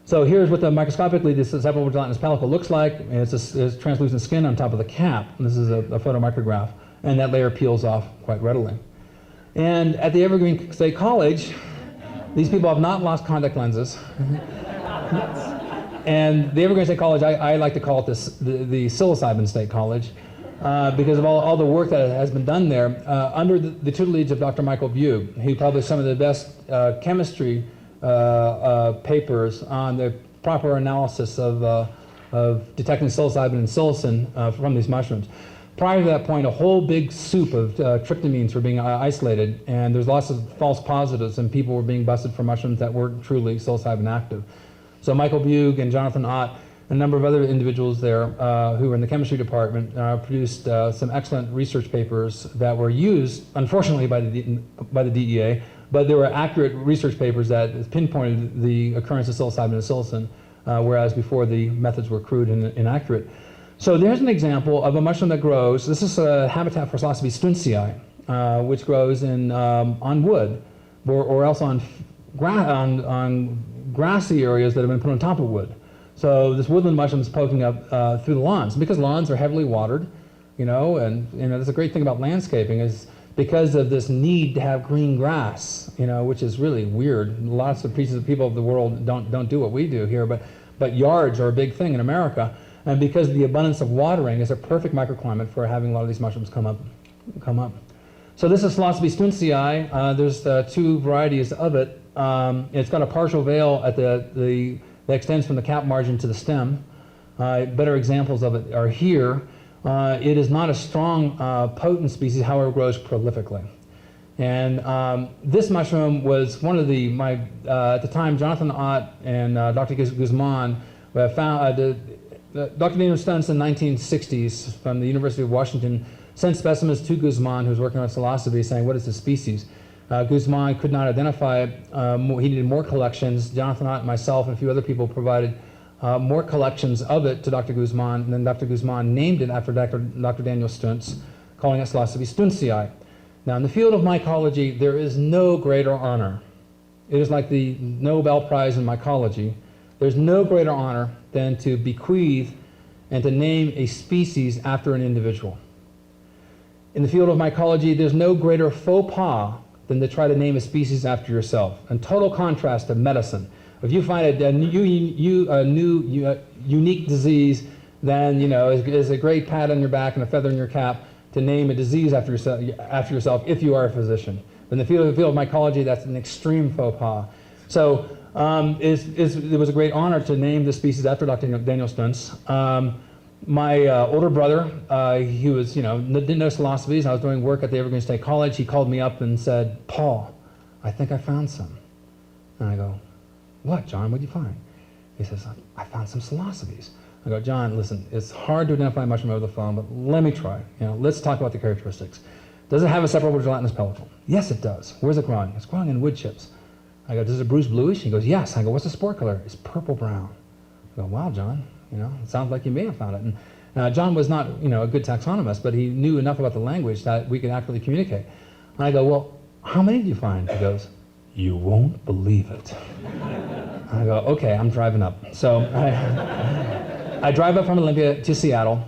So here's what microscopically this separable gelatinous pellicle looks like. It's translucent skin on top of the cap. And this is a photomicrograph. And that layer peels off quite readily. And at the Evergreen State College, these people have not lost contact lenses. And the Evergreen State College, I like to call it the Psilocybin State College because of all the work that has been done there under the tutelage of Dr. Michael Bugh, who published some of the best chemistry papers on the proper analysis of detecting psilocybin and psilocin from these mushrooms. Prior to that point, a whole big soup of tryptamines were being isolated, and there's lots of false positives, and people were being busted for mushrooms that weren't truly psilocybin active. So Michael Bugh and Jonathan Ott a number of other individuals there who were in the chemistry department produced some excellent research papers that were used, unfortunately, by the DEA, but they were accurate research papers that pinpointed the occurrence of psilocybin and psilocin, whereas before the methods were crude and inaccurate. So there's an example of a mushroom that grows. This is a habitat for Psilocybe stunsii, which grows on wood, or else on grassy areas that have been put on top of wood. So this woodland mushroom is poking up through the lawns. Because lawns are heavily watered, and that's a great thing about landscaping is because of this need to have green grass, which is really weird. Lots of people of the world don't do what we do here, but yards are a big thing in America. And because of the abundance of watering, it's a perfect microclimate for having a lot of these mushrooms come up. So this is Psilocybe stunsii. There's two varieties of it. It's got a partial veil at that extends from the cap margin to the stem. Better examples of it are here. It is not a strong, potent species, however, it grows prolifically. And this mushroom was one of at the time, Jonathan Ott and Dr. Guzman found, Dr. Daniel Stuntz in the 1960s from the University of Washington sent specimens to Guzman, who was working on psilocybe, saying, what is this species? Guzman could not identify it. He needed more collections. Jonathan Ott, myself, and a few other people provided more collections of it to Dr. Guzman, and then Dr. Guzman named it after Dr. Daniel Stuntz, calling it Psilocybe stunsii. Now, in the field of mycology, there is no greater honor. It is like the Nobel Prize in mycology. There's no greater honor than to bequeath and to name a species after an individual. In the field of mycology, there's no greater faux pas than to try to name a species after yourself. In total contrast to medicine. If you find a new unique disease, then is a great pat on your back and a feather in your cap to name a disease after yourself if you are a physician. But in the field of mycology, that's an extreme faux pas. So it was a great honor to name the species after Dr. Daniel Stuntz. My older brother, he was, didn't know psilocybes. I was doing work at the Evergreen State College. He called me up and said, Paul, I think I found some. And I go, what, John, what'd you find? He says, I found some psilocybes. I go, John, listen, it's hard to identify a mushroom over the phone, but let me try. Let's talk about the characteristics. Does it have a separable gelatinous pellicle? Yes, it does. Where's it growing? It's growing in wood chips. I go, does it bruise bluish? He goes, yes. I go, what's the spore color? It's purple-brown. I go, wow, John, it sounds like you may have found it. And John was not, a good taxonomist, but he knew enough about the language that we could accurately communicate. And I go, well, how many did you find? He goes, you won't believe it. I go, okay, I'm driving up. So I drive up from Olympia to Seattle,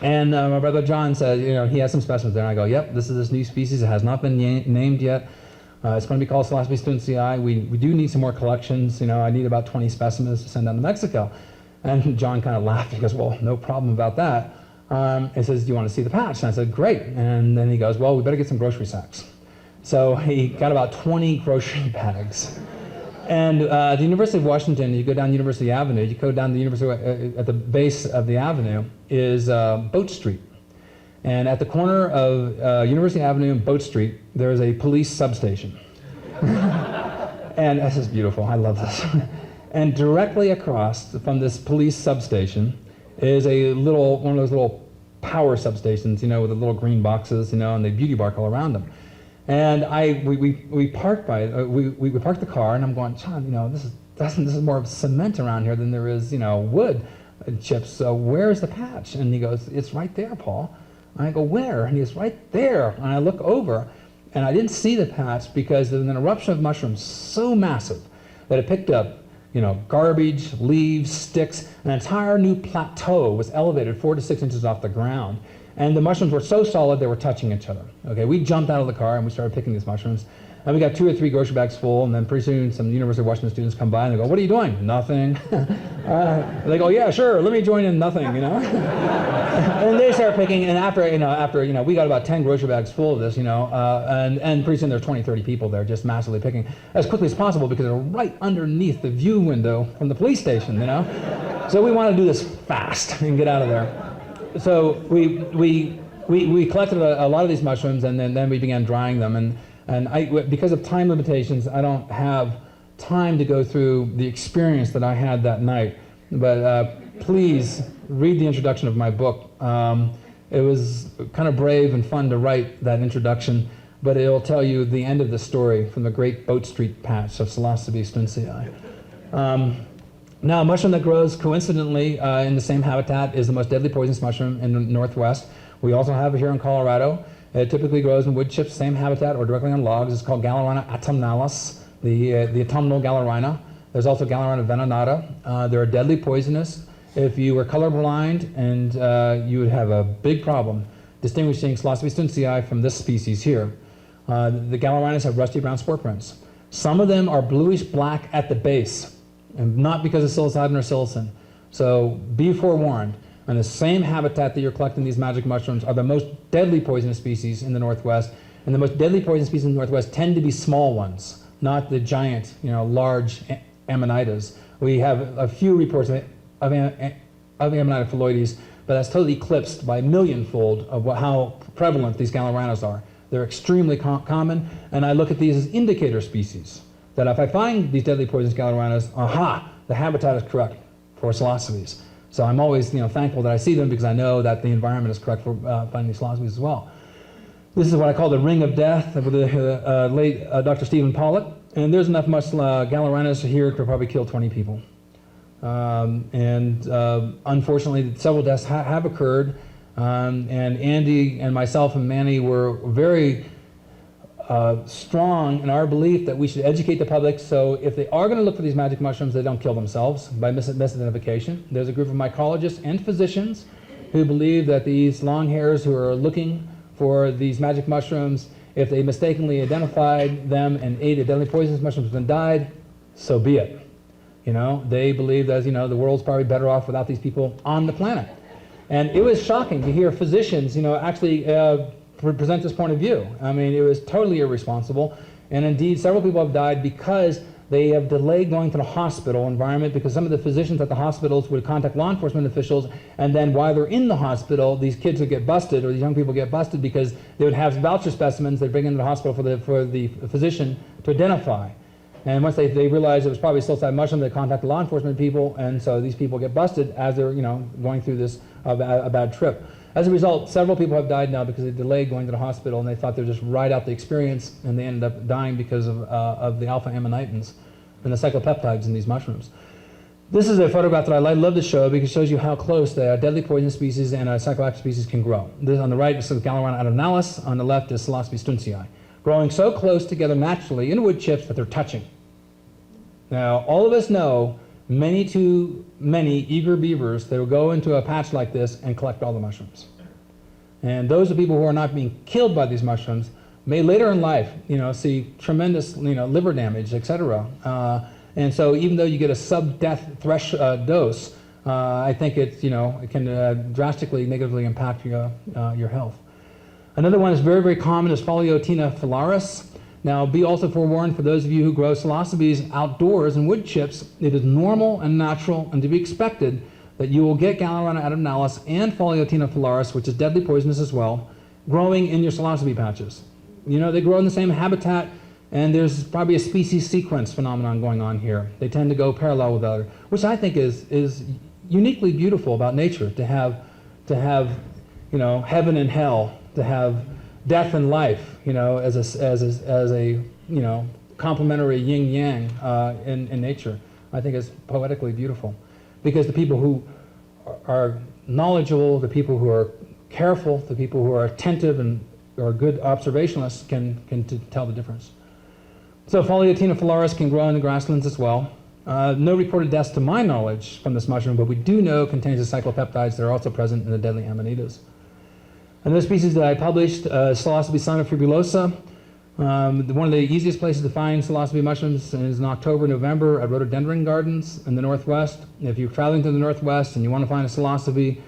and my brother John said, he has some specimens there. And I go, yep, this is this new species. It has not been named yet. It's going to be called Psilocybe stunsii. We do need some more collections. I need about 20 specimens to send down to Mexico. And John kind of laughed. He goes, well, no problem about that. He says, do you want to see the patch? And I said, great. And then he goes, well, we better get some grocery sacks. So he got about 20 grocery bags. And at the University of Washington, you go down University Avenue, you go down the University, at the base of the avenue is Boat Street. And at the corner of University Avenue and Boat Street, there is a police substation. And this is beautiful, I love this. And directly across from this police substation is one of those little power substations, with the little green boxes, and the beauty bar all around them. And we parked we parked the car, and I'm going, John, this is more of cement around here than there is, wood chips. So where's the patch? And he goes, it's right there, Paul. And I go, where? And he goes, right there. And I look over, and I didn't see the patch because there was an eruption of mushrooms so massive that it picked up, garbage, leaves, sticks. An entire new plateau was elevated 4 to 6 inches off the ground. And the mushrooms were so solid they were touching each other. Okay, we jumped out of the car and we started picking these mushrooms. And we got 2 or 3 grocery bags full, and then pretty soon some University of Washington students come by and they go, what are you doing? Nothing. They go, yeah, sure, let me join in nothing, And they start picking, and after we got about 10 grocery bags full of this, and pretty soon there's 20, 30 people there just massively picking as quickly as possible because they're right underneath the view window from the police station, So we want to do this fast and get out of there. So we collected a lot of these mushrooms, and then we began drying them. And because of time limitations, I don't have time to go through the experience that I had that night. But please read the introduction of my book. It was kind of brave and fun to write that introduction, but it'll tell you the end of the story from the great Boat Street patch of Psilocybin stuntzii. Now, a mushroom that grows coincidentally in the same habitat is the most deadly poisonous mushroom in the Northwest. We also have it here in Colorado. It typically grows in wood chips, same habitat, or directly on logs. It's called Galerina autumnalis, the autumnal galerina. There's also Galerina venenata. They're deadly poisonous. If you were colorblind, and you would have a big problem distinguishing Psilocybin stuntzii from this species here. The galerinas have rusty brown spore prints. Some of them are bluish black at the base, and not because of psilocybin or psilocin. So be forewarned. And the same habitat that you're collecting these magic mushrooms are the most deadly poisonous species in the Northwest. And the most deadly poisonous species in the Northwest tend to be small ones, not the giant, large amanitas. We have a few reports of Amanita phalloides, but that's totally eclipsed by a millionfold of how prevalent these galerinas are. They're extremely common, and I look at these as indicator species. That if I find these deadly poisonous galerinas, aha, the habitat is correct for psilocybes. So I'm always thankful that I see them, because I know that the environment is correct for finding these psilocybes as well. This is what I call the ring of death of the late Dr. Stephen Pollock, and there's enough galerinas here to probably kill 20 people. Unfortunately, several deaths have occurred, and Andy and myself and Manny were very strong in our belief that we should educate the public, so if they are going to look for these magic mushrooms, they don't kill themselves by misidentification. There's a group of mycologists and physicians who believe that these long hairs who are looking for these magic mushrooms, if they mistakenly identified them and ate a deadly poisonous mushrooms and died, so be it. They believe that the world's probably better off without these people on the planet. And it was shocking to hear physicians actually present this point of view. I mean, it was totally irresponsible. And indeed, several people have died because they have delayed going to the hospital environment, because some of the physicians at the hospitals would contact law enforcement officials, and then while they're in the hospital, these kids would get busted, or these young people get busted, because they would have voucher specimens they'd bring into the hospital for the physician to identify. And once they realized it was probably psilocybin mushroom, they contacted law enforcement people, and so these people get busted as they're going through this a bad trip. As a result, several people have died now because they delayed going to the hospital, and they thought they'd just ride out the experience, and they ended up dying because of the alpha amanitins and the cyclopeptides in these mushrooms. This is a photograph that I love to show, because it shows you how close the deadly poison species and a psychoactive species can grow. This on the right is Galerina autumnalis, on the left is Psilocybin stuntzii, growing so close together naturally in wood chips that they're touching. Now, all of us know many too many eager beavers that will go into a patch like this and collect all the mushrooms. And those are people who are not being killed by these mushrooms may later in life, see tremendous, liver damage, etc. And so even though you get a sub-death dose, I think it can drastically negatively impact your health. Another one is very, very common is Psilocybin filaris. Now, be also forewarned, for those of you who grow psilocybes outdoors in wood chips, it is normal and natural and to be expected that you will get Galerina autumnalis and Psilocybin filaris, which is deadly poisonous as well, growing in your psilocybe patches. They grow in the same habitat, and there's probably a species sequence phenomenon going on here. They tend to go parallel with other, which I think is uniquely beautiful about nature, to have heaven and hell, to have death and life, as a complementary yin yang in nature. I think is poetically beautiful, because the people who are knowledgeable, the people who are careful, the people who are attentive and are good observationalists can tell the difference. So Psilocybin filaris can grow in the grasslands as well. No reported deaths to my knowledge from this mushroom, but we do know it contains the cyclopeptides that are also present in the deadly amanitas. Another species that I published, Psilocybe cynofibulosa. One of the easiest places to find psilocybe mushrooms is in October, November at rhododendron gardens in the Northwest. If you're traveling to the Northwest and you want to find a psilocybe,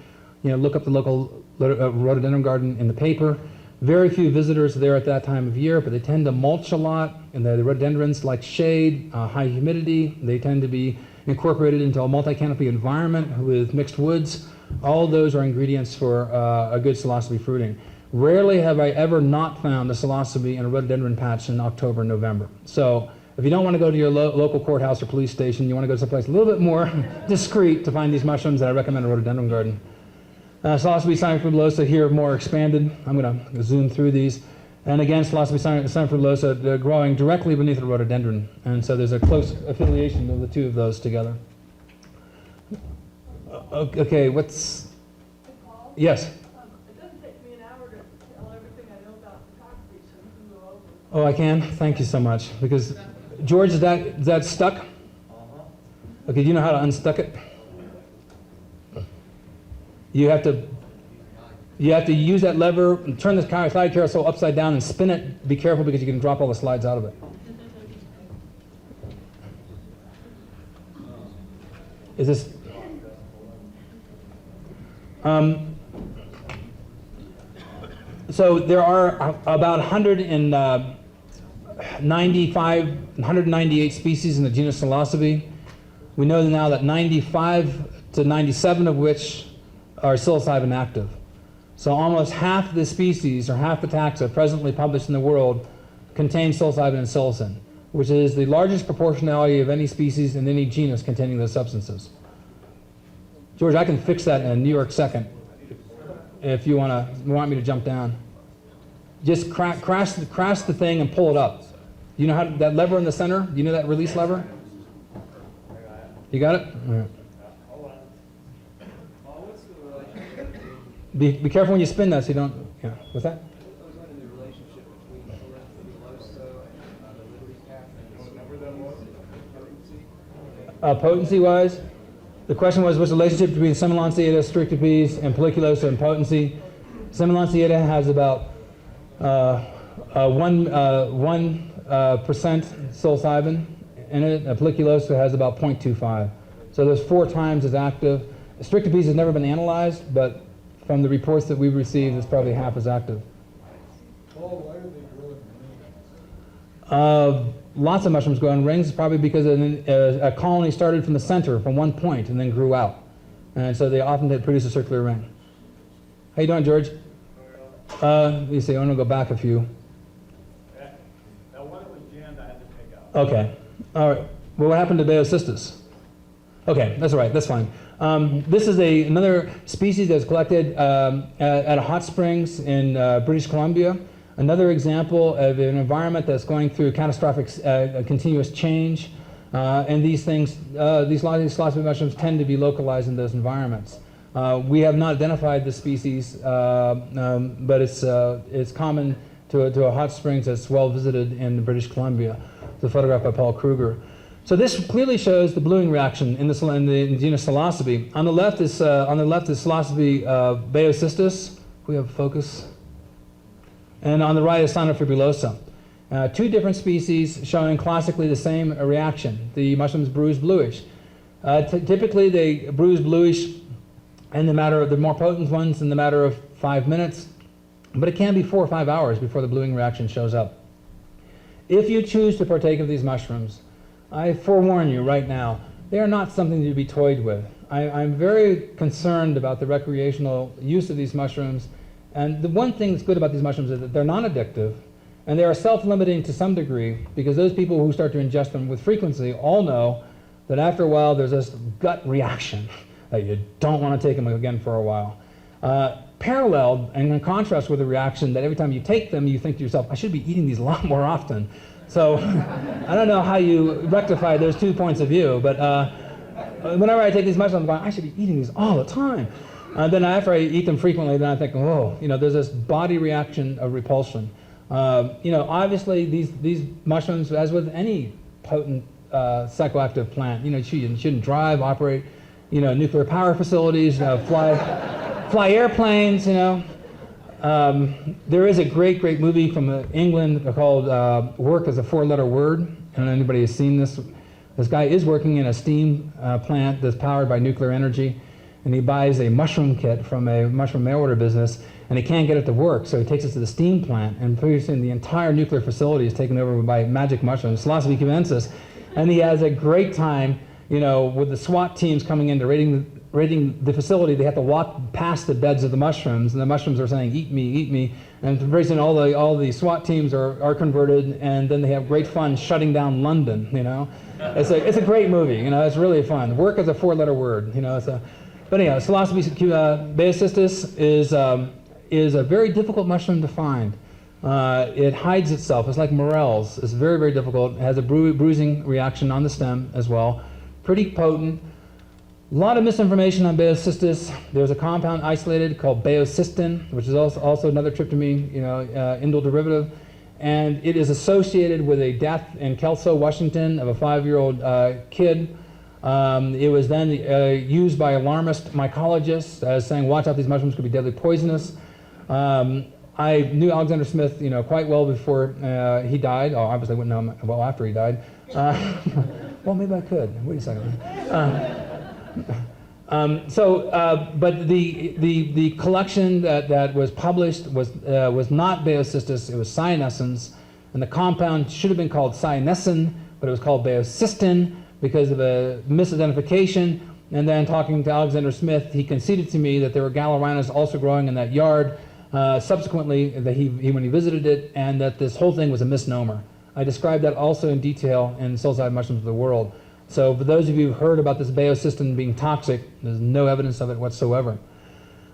look up the local rhododendron garden in the paper. Very few visitors are there at that time of year, but they tend to mulch a lot, and the rhododendrons like shade, high humidity. They tend to be incorporated into a multi-canopy environment with mixed woods. All those are ingredients for a good psilocybe fruiting. Rarely have I ever not found a psilocybe in a rhododendron patch in October and November. So If you don't want to go to your local courthouse or police station, you want to go someplace a little bit more discreet to find these mushrooms, then I recommend a rhododendron garden. Psilocybe cinefabulosa here more expanded. I'm going to zoom through these. And again, Psilocybe cinefabulosa, they're growing directly beneath the rhododendron. And so there's a close affiliation of the two of those together. Okay, what's... Paul? Yes? It doesn't take me an hour to tell everything I know about photography, so you can go over. Oh, I can? Thank you so much. Because, George, is that stuck? Okay, do you know how to unstuck it? You have to use that lever and turn the slide carousel upside down and spin it. Be careful because you can drop all the slides out of it. Is this... so there are about 198 species in the genus Psilocybe. We know now that 95 to 97 of which are psilocybin active. So almost half the species, or half the taxa presently published in the world, contain psilocybin and psilocin, which is the largest proportionality of any species in any genus containing those substances. George, I can fix that in a New York second if you want me to jump down. Just crash the thing and pull it up. You know how that lever in the center? You know that release lever? You got it? All right. Be careful when you spin that so you don't... Yeah, what's that? Potency-wise, the question was, what's the relationship between Semilanceata, strictipes, and pelliculosa and potency? Semilanceata has about 1% psilocybin in it. Pelliculosa has about 0.25. So there's 4 times as active. Strictipes has never been analyzed, but from the reports that we've received, it's probably half as active. Paul, why are they growing rings? Lots of mushrooms grow in rings, probably because a colony started from the center, from one point, and then grew out. And so they often produce a circular ring. How you doing, George? You see, I want to go back a few. Now, one that was jammed, I had to take out. Okay. All right. Well, what happened to Baeocystis? Okay, that's all right. That's fine. This is another species that's collected at hot springs in British Columbia. Another example of an environment that's going through catastrophic continuous change. And these things, these psilocybe mushrooms tend to be localized in those environments. We have not identified the species, but it's common to a hot springs that's well visited in British Columbia. It's a photograph by Paul Kruger. So this clearly shows the bluing reaction in the genus Psilocybe. On the left is Psilocybe Baeocystis. We have focus. And on the right is Cinefabulosa. 2 different species showing classically the same reaction. The mushrooms bruise bluish. Typically they bruise bluish in the matter of the more potent ones in the matter of 5 minutes, but it can be 4 or 5 hours before the bluing reaction shows up. If you choose to partake of these mushrooms, I forewarn you right now, they are not something to be toyed with. I'm very concerned about the recreational use of these mushrooms, and the one thing that's good about these mushrooms is that they're non-addictive, and they are self-limiting to some degree, because those people who start to ingest them with frequency all know that after a while there's this gut reaction that you don't want to take them again for a while. Paralleled and in contrast with the reaction that every time you take them, you think to yourself, I should be eating these a lot more often. So I don't know how you rectify those 2 points of view, but whenever I take these mushrooms, I'm going, I should be eating these all the time. Then after I eat them frequently, then I think, oh, there's this body reaction of repulsion. Obviously these mushrooms, as with any potent psychoactive plant, you shouldn't drive, operate, nuclear power facilities, fly airplanes, There is a great movie from England called Work as a 4-Letter Word. I don't know if anybody has seen this. This guy is working in a steam plant that's powered by nuclear energy, and he buys a mushroom kit from a mushroom mail order business, and he can't get it to work, so he takes it to the steam plant, and pretty soon the entire nuclear facility is taken over by magic mushrooms, Psilocybe cubensis, and he has a great time, with the SWAT teams coming in to raiding the facility. They have to walk past the beds of the mushrooms, and the mushrooms are saying, eat me, And pretty soon all the SWAT teams are converted, and then they have great fun shutting down London, you know. It's a great movie, you know, it's really fun. Work is a 4-letter word, you know. But anyhow, Psilocybe baeocystis is a very difficult mushroom to find. It hides itself. It's like morels. It's very, very difficult. It has a bruising reaction on the stem as well. Pretty potent. A lot of misinformation on baeocystis. There's a compound isolated called baeocystin, which is also another tryptamine, you know, indole derivative, and it is associated with a death in Kelso, Washington, of a 5-year-old kid. It was then used by alarmist mycologists as saying, "Watch out, these mushrooms could be deadly poisonous." I knew Alexander Smith, you know, quite well before he died. Oh, obviously, I wouldn't know him well after he died. Well, maybe I could. Wait a second. But the collection that was published was not baeocystis, it was cyanescens, and the compound should have been called cyanesin, but it was called baeocystin because of a misidentification. And then talking to Alexander Smith, he conceded to me that there were gallerinas also growing in that yard subsequently that when he visited it, and that this whole thing was a misnomer. I described that also in detail in Psilocybin Mushrooms of the World. So for those of you who've heard about this baeocystin being toxic, there's no evidence of it whatsoever.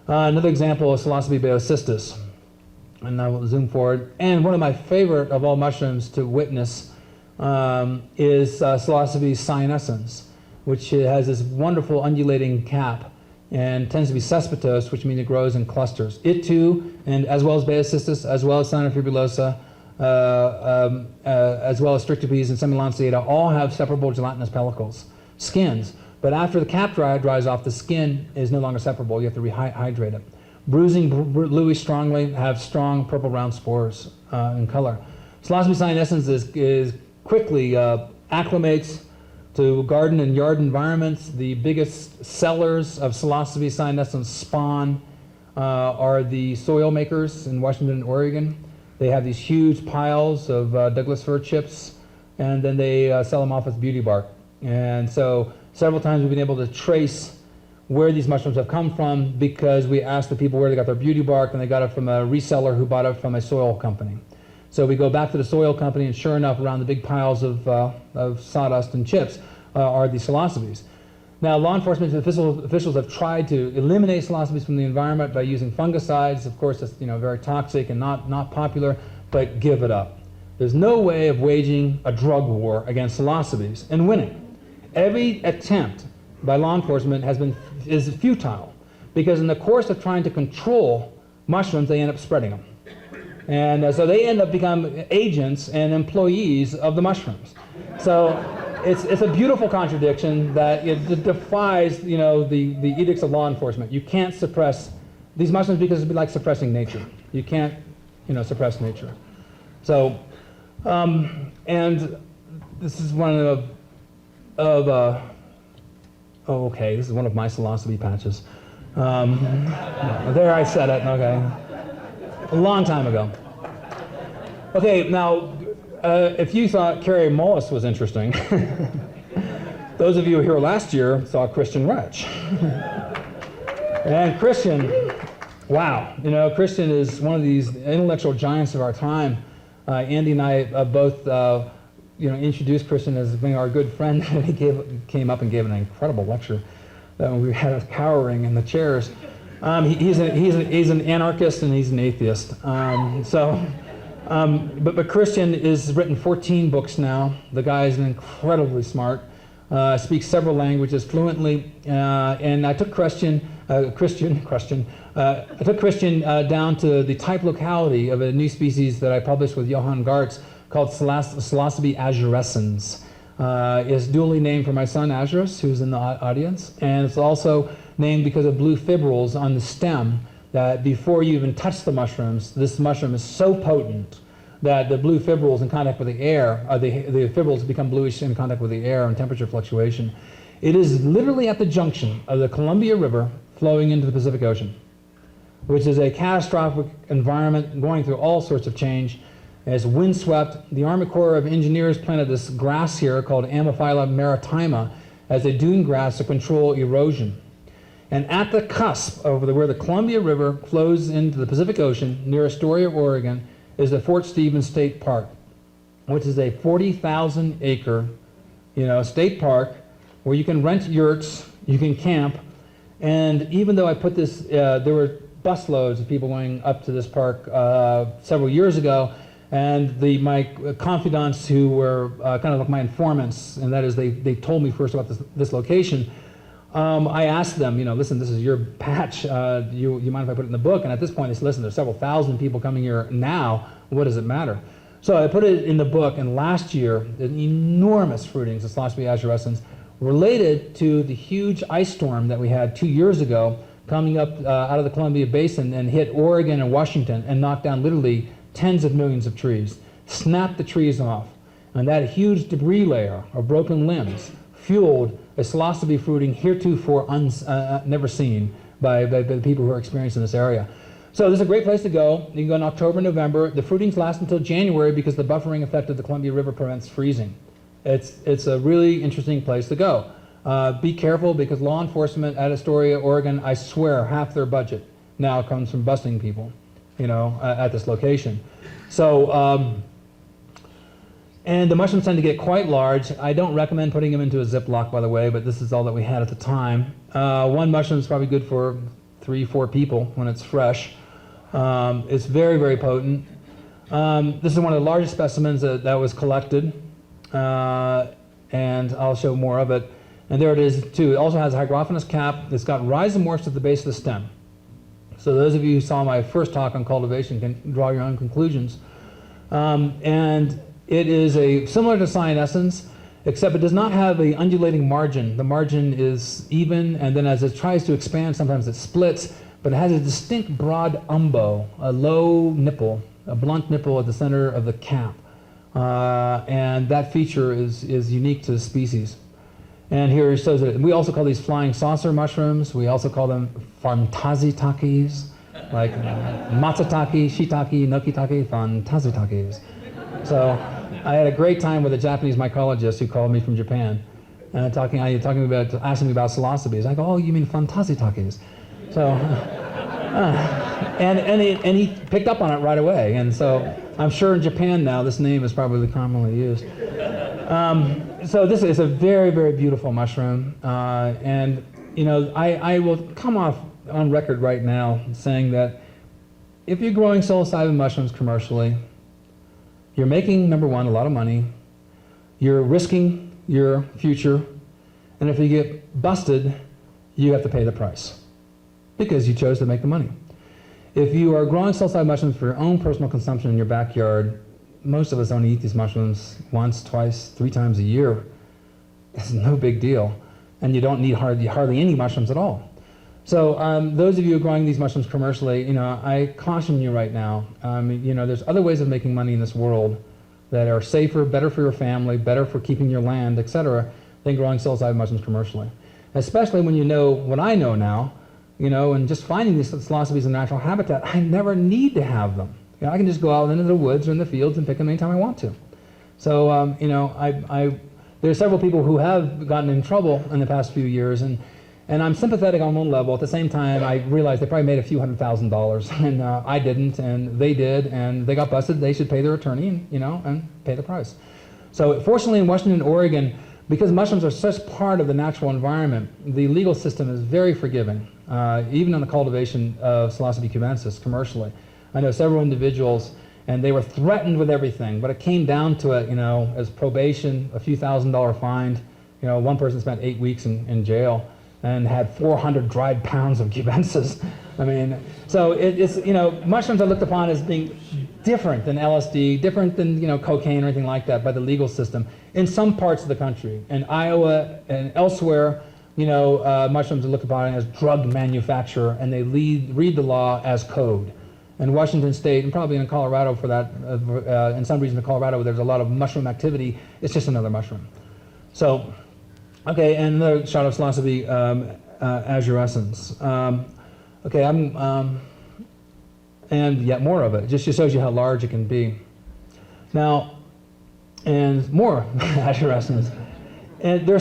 Another example is Psilocybe baeocystis. And I will zoom forward. And one of my favorite of all mushrooms to witness is Psilocybe cyanescens, which has this wonderful undulating cap and tends to be cespitose, which means it grows in clusters. It too, and as well as baeocystis, as well as Cyanofibulosa, as well as Strictipes and Semilanceata, all have separable gelatinous pellicles, skins. But after the cap dries off, the skin is no longer separable. You have to rehydrate it. Bruising bluish strongly, have strong purple round spores in color. Psilocybe cyanescens is quickly acclimates to garden and yard environments. The biggest sellers of Psilocybe cyanescens spawn are the soil makers in Washington and Oregon. They have these huge piles of Douglas fir chips, and then they sell them off as beauty bark. And so several times we've been able to trace where these mushrooms have come from because we asked the people where they got their beauty bark, and they got it from a reseller who bought it from a soil company. So we go back to the soil company, and sure enough, around the big piles of sawdust and chips are these psilocybes. Now, law enforcement officials have tried to eliminate psilocybes from the environment by using fungicides. Of course, it's very toxic and not popular, but give it up. There's no way of waging a drug war against psilocybes and winning. Every attempt by law enforcement is futile, because in the course of trying to control mushrooms, they end up spreading them. And so they end up becoming agents and employees of the mushrooms. So it's a beautiful contradiction that it defies the edicts of law enforcement. You can't suppress these mushrooms because it'd be like suppressing nature. You can't suppress nature. So and this is one this is one of my psilocybe patches. There I said it. Okay, a long time ago. Okay, now. If you thought Carrie Mullis was interesting, those of you who were here last year saw Christian Retsch. And Christian, wow, Christian is one of these intellectual giants of our time. Andy and I both, introduced Christian as being our good friend. He came up and gave an incredible lecture that we had us cowering in the chairs. He's an anarchist and he's an atheist. But Christian has written 14 books now. The guy is incredibly smart, speaks several languages fluently, and I took Christian down to the type locality of a new species that I published with Johann Gartz called Psilocybe azurescens. It's duly named for my son Azurus, who's in the audience, and it's also named because of blue fibrils on the stem that before you even touch the mushrooms, this mushroom is so potent that the blue fibrils in contact with the air, the fibrils become bluish in contact with the air and temperature fluctuation. It is literally at the junction of the Columbia River flowing into the Pacific Ocean, which is a catastrophic environment going through all sorts of change. It's windswept. The Army Corps of Engineers planted this grass here called Ammophila maritima as a dune grass to control erosion. And at the cusp of where the Columbia River flows into the Pacific Ocean near Astoria, Oregon, is the Fort Stevens State Park, which is a 40,000 acre, state park where you can rent yurts, you can camp, and even though I put this, there were busloads of people going up to this park several years ago, and my confidants who were kind of like my informants, and that is they told me first about this location. I asked them, listen, this is your patch. You mind if I put it in the book? And at this point, they said, listen, there's several thousand people coming here now. What does it matter? So I put it in the book, and last year, an enormous fruitings of Psilocybe azurescens related to the huge ice storm that we had 2 years ago coming up out of the Columbia Basin and hit Oregon and Washington and knocked down literally tens of millions of trees, snapped the trees off. And that huge debris layer of broken limbs fueled a psilocybe fruiting heretofore never seen by the people who are experiencing this area. So this is a great place to go. You can go in October, November. The fruitings last until January because the buffering effect of the Columbia River prevents freezing. It's a really interesting place to go. Be careful because law enforcement at Astoria, Oregon, I swear half their budget now comes from busting people, at this location. So, and the mushrooms tend to get quite large. I don't recommend putting them into a Ziploc, by the way, but this is all that we had at the time. One mushroom is probably good for 3-4 people when it's fresh. It's very, very potent. This is one of the largest specimens that was collected, and I'll show more of it. And there it is, too. It also has a hygrophonous cap. It's got rhizomorphs at the base of the stem. So those of you who saw my first talk on cultivation can draw your own conclusions. And it is similar to cyanescens, except it does not have an undulating margin. The margin is even, and then as it tries to expand, sometimes it splits, but it has a distinct broad umbo, a low nipple, a blunt nipple at the center of the cap. And that feature is unique to the species. And here it shows it. We also call these flying saucer mushrooms. We also call them fantazitakis, like matsutake, shiitake, nokitake, fantazitakis. So I had a great time with a Japanese mycologist who called me from Japan, asking me about psilocybes. I go, oh, you mean fantazitakis? So, and he picked up on it right away. And so I'm sure in Japan now this name is probably commonly used. So this is a very, very beautiful mushroom. And, I will come off on record right now saying that if you're growing psilocybin mushrooms commercially, you're making, number one, a lot of money. You're risking your future. And if you get busted, you have to pay the price because you chose to make the money. If you are growing psilocybin mushrooms for your own personal consumption in your backyard, most of us only eat these mushrooms once, twice, 3 times a year. It's no big deal. And you don't need hardly any mushrooms at all. So those of you who are growing these mushrooms commercially, I caution you right now. There's other ways of making money in this world that are safer, better for your family, better for keeping your land, etc., than growing psilocybin mushrooms commercially. Especially when you know what I know now, and just finding these psilocybes in natural habitat, I never need to have them. I can just go out into the woods or in the fields and pick them anytime I want to. So, there are several people who have gotten in trouble in the past few years, and I'm sympathetic on one level. At the same time, I realize they probably made a few $100,000, and I didn't, and they did, and they got busted. They should pay their attorney, and pay the price. So fortunately in Washington and Oregon, because mushrooms are such part of the natural environment, the legal system is very forgiving, even on the cultivation of Psilocybe cubensis commercially. I know several individuals, and they were threatened with everything, but it came down to it, as probation, a few $1,000 fine. One person spent 8 weeks in jail and had 400 dried pounds of cubensis. So it's, mushrooms are looked upon as being different than LSD, different than, cocaine or anything like that by the legal system in some parts of the country. In Iowa and elsewhere, mushrooms are looked upon as drug manufacture, and they read the law as code. In Washington State, and probably in Colorado for that, in some regions of Colorado where there's a lot of mushroom activity, it's just another mushroom. So, okay, and another shot of Psilocybe azurescens. And yet more of it. It just shows you how large it can be. Now, and more azurescens. And they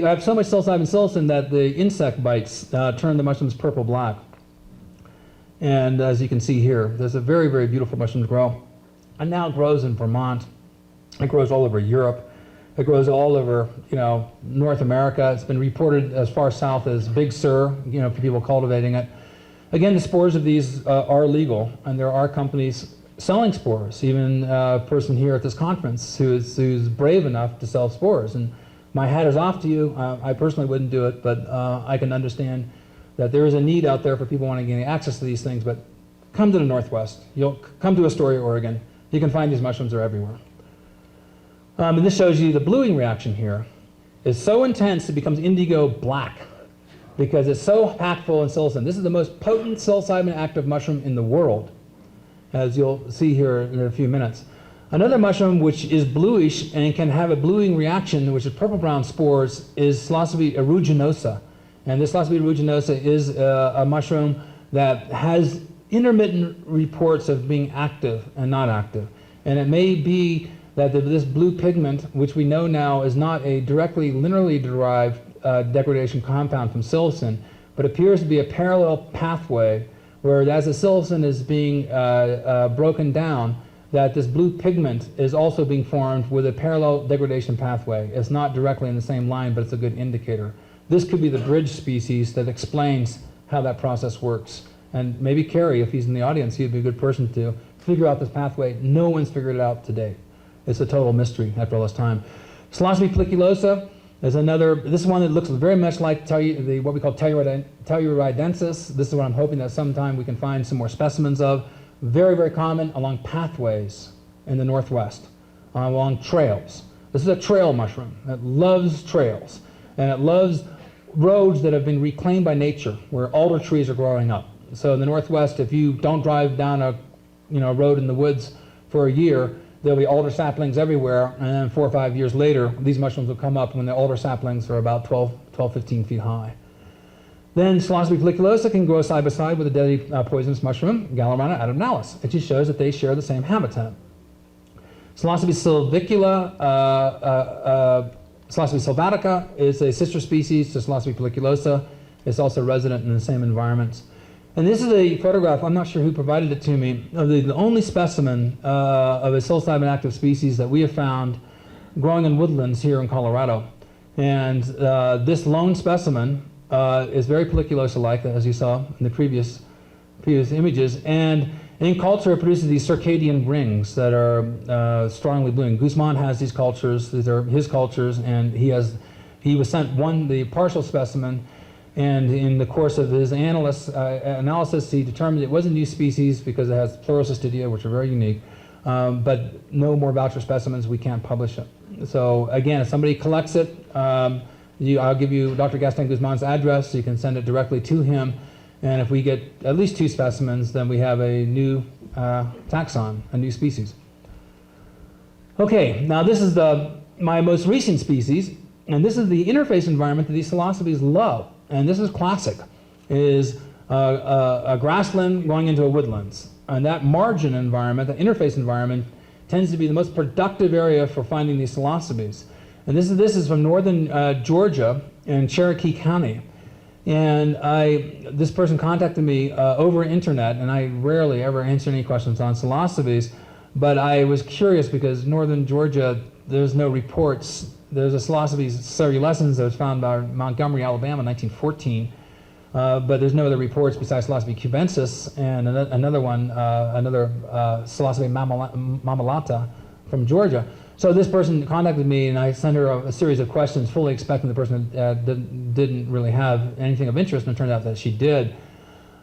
have so much psilocybin psilocin that the insect bites turn the mushrooms purple-black. And as you can see here, there's a very, very beautiful mushroom to grow. And now it grows in Vermont. It grows all over Europe. It grows all over, North America. It's been reported as far south as Big Sur, for people cultivating it. Again, the spores of these are legal, and there are companies selling spores. Even a person here at this conference who's brave enough to sell spores. And my hat is off to you. I personally wouldn't do it, but I can understand that there is a need out there for people wanting to gain access to these things. But come to the Northwest. You'll come to Astoria, Oregon. You can find these mushrooms. They're everywhere. And this shows you the bluing reaction here is so intense it becomes indigo black because it's so packed full in psilocin. This is the most potent psilocybin active mushroom in the world, as you'll see here in a few minutes. Another mushroom which is bluish and can have a bluing reaction, which is purple-brown spores, is Psilocybe aeruginosa. And this Psilocybe aeruginosa is a mushroom that has intermittent reports of being active and not active. And it may be that this blue pigment, which we know now is not a directly linearly derived degradation compound from psilocin, but appears to be a parallel pathway where as the psilocin is being broken down, that this blue pigment is also being formed with a parallel degradation pathway. It's not directly in the same line, but it's a good indicator. This could be the bridge species that explains how that process works. And maybe Kerry, if he's in the audience, he'd be a good person to figure out this pathway. No one's figured it out to date. It's a total mystery after all this time. Psilocybe folliculosa is another. This is one that looks very much like what we call Telluridensis. This is what I'm hoping that sometime we can find some more specimens of. Very, very common along pathways in the Northwest, along trails. This is a trail mushroom. It loves trails, and it loves roads that have been reclaimed by nature, where alder trees are growing up. So in the Northwest, if you don't drive down a road in the woods for a year, there'll be alder saplings everywhere, and then 4 or 5 years later, these mushrooms will come up when the alder saplings are about 12, 15 feet high. Then Psilocybe folliculosa can grow side by side with the deadly poisonous mushroom, Gallerana adamnalis. It just shows that they share the same habitat. Psilocybe sylvatica is a sister species to Psilocybe folliculosa. It's also resident in the same environments. And this is a photograph, I'm not sure who provided it to me, of the only specimen of a psilocybin active species that we have found growing in woodlands here in Colorado. And this lone specimen is very folliculosa-like, as you saw in the previous images. And in culture, it produces these circadian rings that are strongly bluing. Guzman has these cultures. These are his cultures, and he was sent the partial specimen. And in the course of his analysis, he determined it was a new species because it has pleurocystidia, which are very unique, but no more voucher specimens, we can't publish it. So again, if somebody collects it, I'll give you Dr. Gaston Guzman's address, so you can send it directly to him, and if we get at least 2 specimens, then we have a new taxon, a new species. Okay, now this is my most recent species, and this is the interface environment that these psilocybes love. And this is classic, is a grassland going into a woodlands. And that margin environment, the interface environment, tends to be the most productive area for finding these psilocybes. And this is from northern Georgia in Cherokee County. And this person contacted me over internet, and I rarely ever answer any questions on psilocybes, but I was curious because northern Georgia, there's no reports. There's a Psilocybe cerulescens that was found by Montgomery, Alabama in 1914, but there's no other reports besides Psilocybe cubensis and another one, Psilocybe mammillata from Georgia. So this person contacted me, and I sent her a series of questions, fully expecting the person didn't really have anything of interest, and it turned out that she did.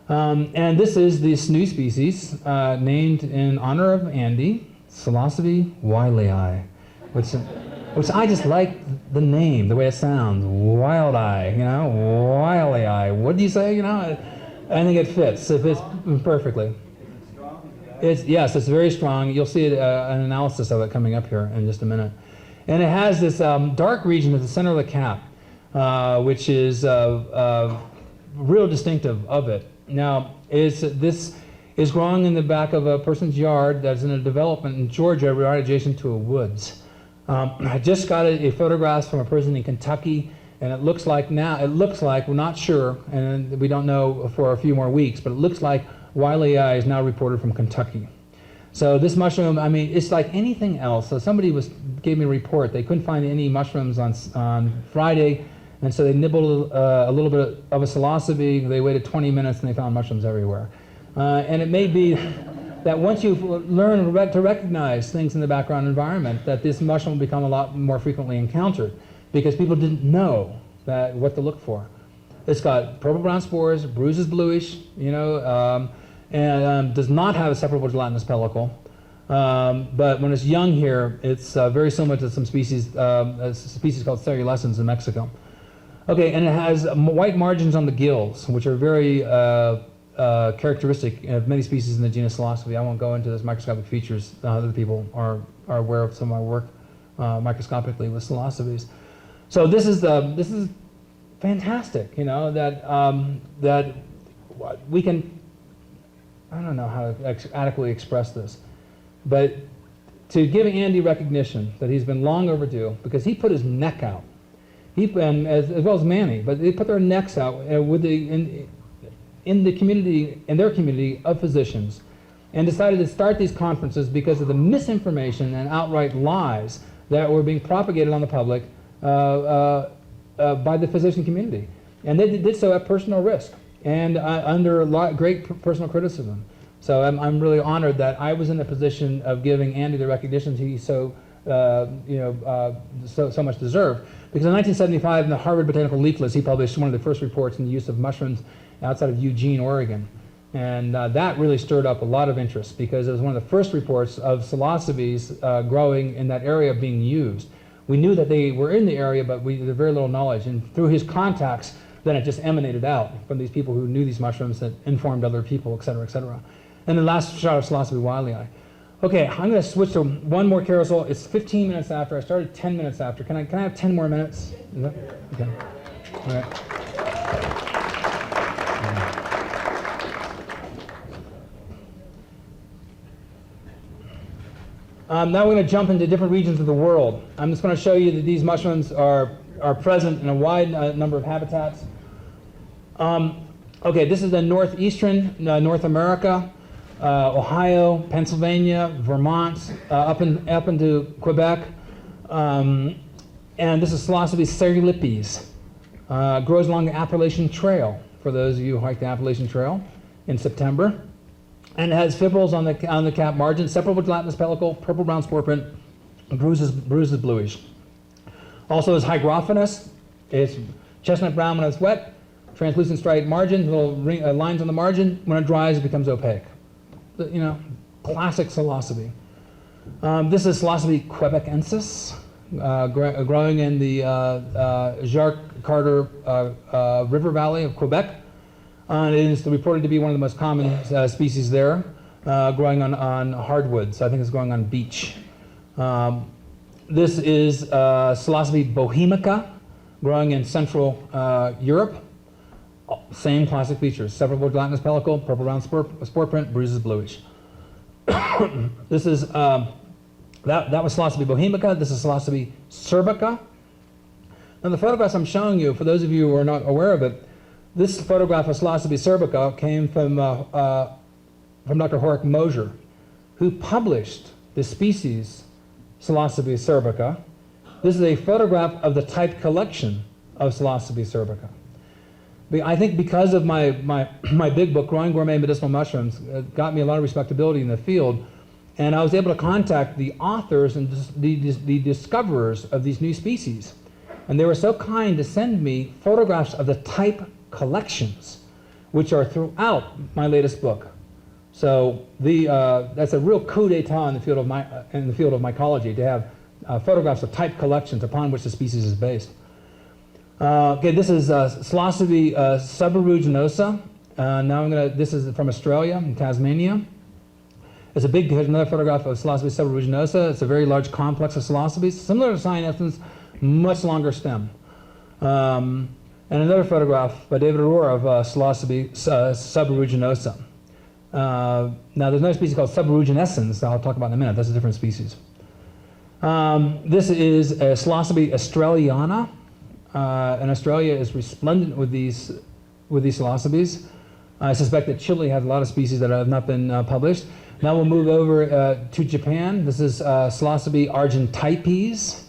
And this is this new species named in honor of Andy, Psilocybe wileyi, which I just like the name, the way it sounds. Wild eye, wily eye. What do you say, I think it fits. It fits perfectly. Yes, it's very strong. You'll see an analysis of it coming up here in just a minute. And it has this dark region at the center of the cap, which is real distinctive of it. Now, this is growing in the back of a person's yard that's in a development in Georgia right adjacent to a woods. I just got a photograph from a person in Kentucky, and it looks like, we're not sure, and we don't know for a few more weeks, but it looks like Wiley Eye is now reported from Kentucky. So this mushroom, I mean, it's like anything else. So somebody gave me a report. They couldn't find any mushrooms on Friday, and so they nibbled a little bit of a psilocybe. They waited 20 minutes, and they found mushrooms everywhere. And it may be that once you learn to recognize things in the background environment, that this mushroom will become a lot more frequently encountered, because people didn't know what to look for. It's got purple-brown spores, bruises bluish, and does not have a separable gelatinous pellicle. But when it's young here, it's very similar to some species, a species called Cellulecens in Mexico. Okay, and it has white margins on the gills, which are very characteristic of many species in the genus Psilocybe. I won't go into those microscopic features. Other people are aware of some of my work microscopically with Psilocybes. So this is fantastic, that we can. I don't know how to adequately express this, but to give Andy recognition that he's been long overdue, because he put his neck out, and as well as Manny, but they put their necks out in the community, in their community of physicians, and decided to start these conferences because of the misinformation and outright lies that were being propagated on the public by the physician community, and they did so at personal risk and under great personal criticism. So I'm really honored that I was in a position of giving Andy the recognition he so much deserved. Because in 1975, in the Harvard Botanical Leaflets, he published one of the first reports in the use of mushrooms outside of Eugene, Oregon. And that really stirred up a lot of interest, because it was one of the first reports of psilocybes growing in that area being used. We knew that they were in the area, but we had very little knowledge. And through his contacts, then it just emanated out from these people who knew these mushrooms that informed other people, et cetera, et cetera. And the last shot of Psilocybe Wiley Eye. Okay, I'm going to switch to one more carousel. It's 15 minutes after. I started 10 minutes after. Can I have 10 more minutes? Okay. All right. Now we're going to jump into different regions of the world. I'm just going to show you that these mushrooms are present in a wide number of habitats. Okay, this is the northeastern North America, Ohio, Pennsylvania, Vermont, up into Quebec, and this is Psilocybe cerulipes. Grows along the Appalachian Trail, for those of you who hike the Appalachian Trail in September. And it has fibrils on the cap margin, separable gelatinous pellicle, purple-brown spore print, bruises bluish. Also is hygrophilous. It's chestnut brown when it's wet, translucent striped margin, little lines on the margin. When it dries, it becomes opaque. Classic Psilocybe. This is Psilocybe quebecensis, growing in the Jacques-Cartier River Valley of Quebec. It is reported to be one of the most common species there, growing on hardwoods. I think it's growing on beach. This is Psilocybe bohemica, growing in Central Europe. Same classic features: separable gelatinous pellicle, purple-brown spore print, bruises bluish. This is that was Psilocybe bohemica. This is Psilocybe cerbica. Now the photographs I'm showing you, for those of you who are not aware of it, this photograph of Psilocybe cerbica came from Dr. Horik Mosier, who published the species Psilocybe cerbica. This is a photograph of the type collection of Psilocybe cerbica. I think because of my big book, Growing Gourmet Medicinal Mushrooms, got me a lot of respectability in the field, and I was able to contact the authors and the discoverers of these new species. And they were so kind to send me photographs of the type collections, which are throughout my latest book. So that's a real coup d'etat in the field of mycology, to have photographs of type collections upon which the species is based. Okay, this is Psilocybe subaruginosa. This is from Australia, in Tasmania. Here's another photograph of Psilocybe subaruginosa. It's a very large complex of psilocybes, similar to cyanethins, much longer stem. And another photograph by David Aurora of Psilocybe subaruginosa. Now there's another species called subaruginescens that I'll talk about in a minute. That's a different species. This is a Psilocybe australiana, and Australia is resplendent with these psilocybes. I suspect that Chile has a lot of species that have not been published. Now we'll move over to Japan. This is Psilocybe argentipes.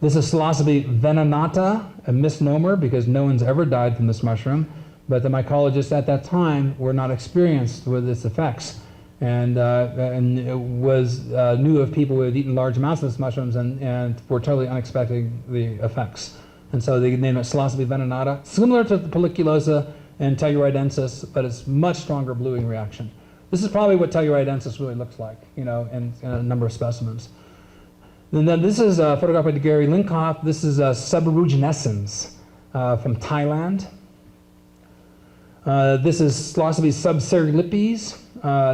This is Psilocybe venenata, a misnomer because no one's ever died from this mushroom, but the mycologists at that time were not experienced with its effects, and knew of people who had eaten large amounts of this mushrooms and were totally unexpected the effects. And so they named it Psilocybe venenata, similar to the Pelliculosa and Telluridensis, but it's much stronger bluing reaction. This is probably what Telluridensis really looks like, in a number of specimens. And then this is a photograph by Gary Linkoff. This is subaruginescens from Thailand. This is Psilocybe subcerulepes.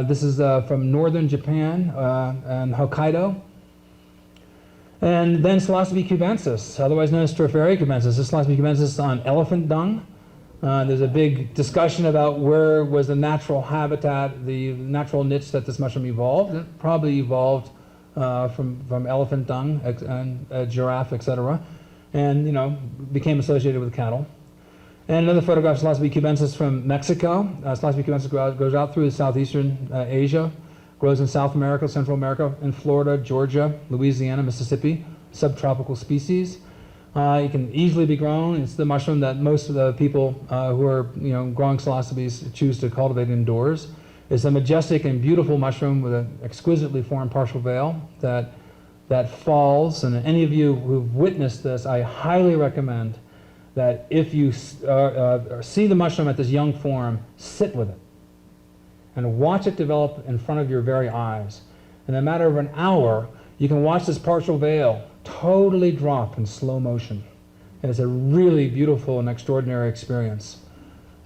This is from northern Japan and Hokkaido. And then Psilocybe cubensis, otherwise known as Stropharia cubensis. This is Psilocybe cubensis on elephant dung. There's a big discussion about where was the natural habitat, the natural niche that this mushroom evolved. It probably evolved from elephant dung and giraffe, etc., and became associated with cattle. And another photograph of Psilocybe cubensis from Mexico. Psilocybe cubensis goes out through southeastern Asia, grows in South America, Central America, in Florida, Georgia, Louisiana, Mississippi, subtropical species. It can easily be grown. It's the mushroom that most of the people who are growing psilocybes choose to cultivate indoors. It's a majestic and beautiful mushroom with an exquisitely formed partial veil that falls. And any of you who've witnessed this, I highly recommend that if you see the mushroom at this young form, sit with it and watch it develop in front of your very eyes. In a matter of an hour, you can watch this partial veil totally drop in slow motion. And it's a really beautiful and extraordinary experience.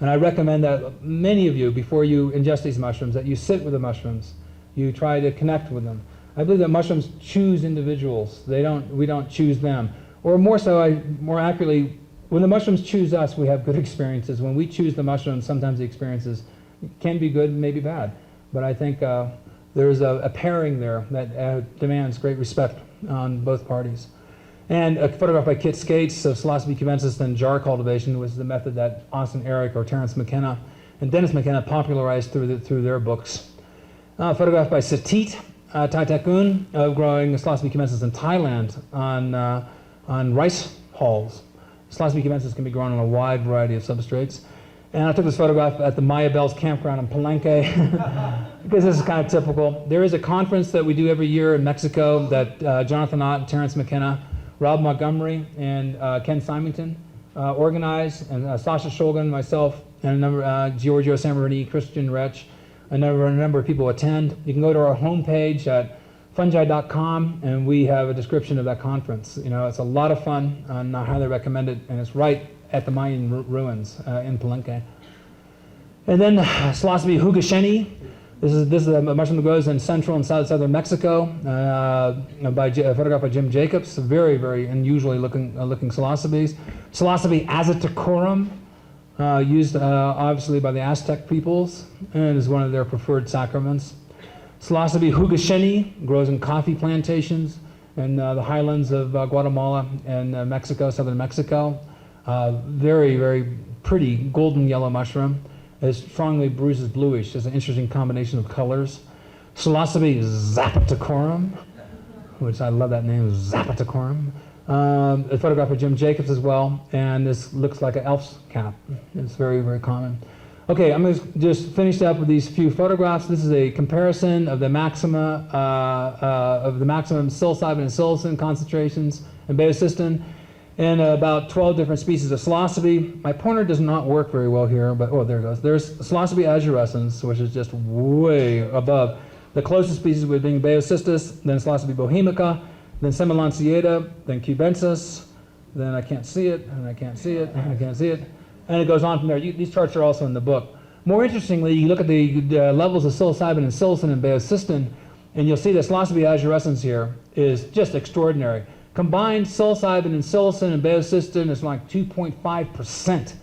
And I recommend that many of you, before you ingest these mushrooms, that you sit with the mushrooms, you try to connect with them. I believe that mushrooms choose individuals. We don't choose them. Or more accurately, when the mushrooms choose us, we have good experiences. When we choose the mushrooms, sometimes the experiences can be good, maybe bad. But I think there's a pairing there that demands great respect on both parties. And a photograph by Kit Skates of Psilocybe cubensis and jar cultivation was the method that Austin Eric or Terence McKenna and Dennis McKenna popularized through their books. Photograph by Satit Taitakun of growing Psilocybe cubensis in Thailand on rice hulls. Psilocybe cubensis can be grown on a wide variety of substrates. And I took this photograph at the Maya Bells campground in Palenque because this is kind of typical. There is a conference that we do every year in Mexico that Jonathan Ott, Terence McKenna, Rob Montgomery, and Ken Symington organize, and Sasha Shulgin, myself, and a number, Giorgio Sammarini, Christian Retch, a number of people attend. You can go to our homepage at fungi.com, and we have a description of that conference. It's a lot of fun, and I highly recommend it, and it's right at the Mayan ruins in Palenque. And then Psilocybe hugasheni. This is a mushroom that grows in central and southern Mexico, a photograph by Jim Jacobs. Very, very unusually looking psilocybes. Psilocybe azotikorum, used obviously by the Aztec peoples, and is one of their preferred sacraments. Psilocybe hugasheni grows in coffee plantations in the highlands of Guatemala and Mexico, southern Mexico. Very, very pretty golden yellow mushroom. It strongly bruises bluish. It's an interesting combination of colors. Psilocybe zapaticorum, which I love that name, zapaticorum. A photograph of Jim Jacobs as well, and this looks like an elf's cap. It's very, very common. Okay, I'm going to just finish up with these few photographs. This is a comparison of the maximum psilocybin and psilocin concentrations in baeocystin in about 12 different species of psilocybe. My pointer does not work very well here, but there it goes. There's Psilocybe azurescens, which is just way above. The closest species would be baeocystis, then Psilocybe bohemica, then Semilanciata, then cubensis, then I can't see it, and I can't see it, and I can't see it. And it goes on from there. These charts are also in the book. More interestingly, you look at the levels of psilocybin and psilocin and baeocystin, and you'll see that Psilocybe azurescens here is just extraordinary. Combined psilocybin and psilocin and baeocystin is like 2.5%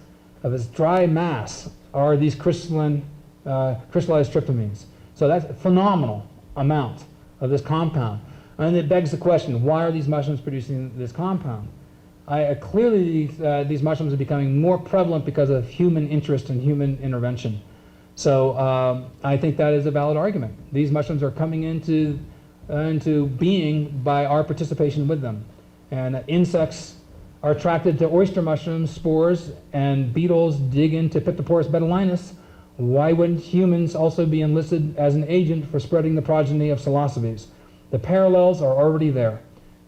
of its dry mass are these crystallized tryptamines. So that's a phenomenal amount of this compound. And it begs the question, why are these mushrooms producing this compound? Clearly, these mushrooms are becoming more prevalent because of human interest and human intervention. So I think that is a valid argument. These mushrooms are coming into being by our participation with them. And insects are attracted to oyster mushrooms, spores, and beetles dig into Pictoporus betulinus. Why wouldn't humans also be enlisted as an agent for spreading the progeny of psilocybes? The parallels are already there.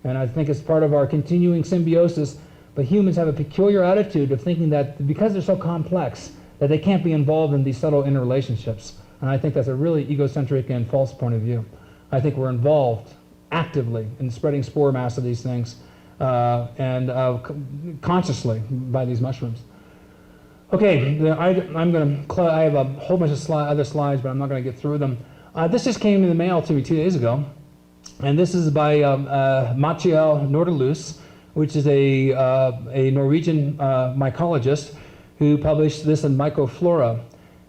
And I think it's part of our continuing symbiosis, but humans have a peculiar attitude of thinking that because they're so complex, that they can't be involved in these subtle interrelationships. And I think that's a really egocentric and false point of view. I think we're involved actively in spreading spore mass of these things consciously by these mushrooms. Okay, I have a whole bunch of other slides, but I'm not going to get through them. This just came in the mail to me 2 days ago. And this is by Machiel Norderloos, which is a Norwegian mycologist who published this in Mycoflora.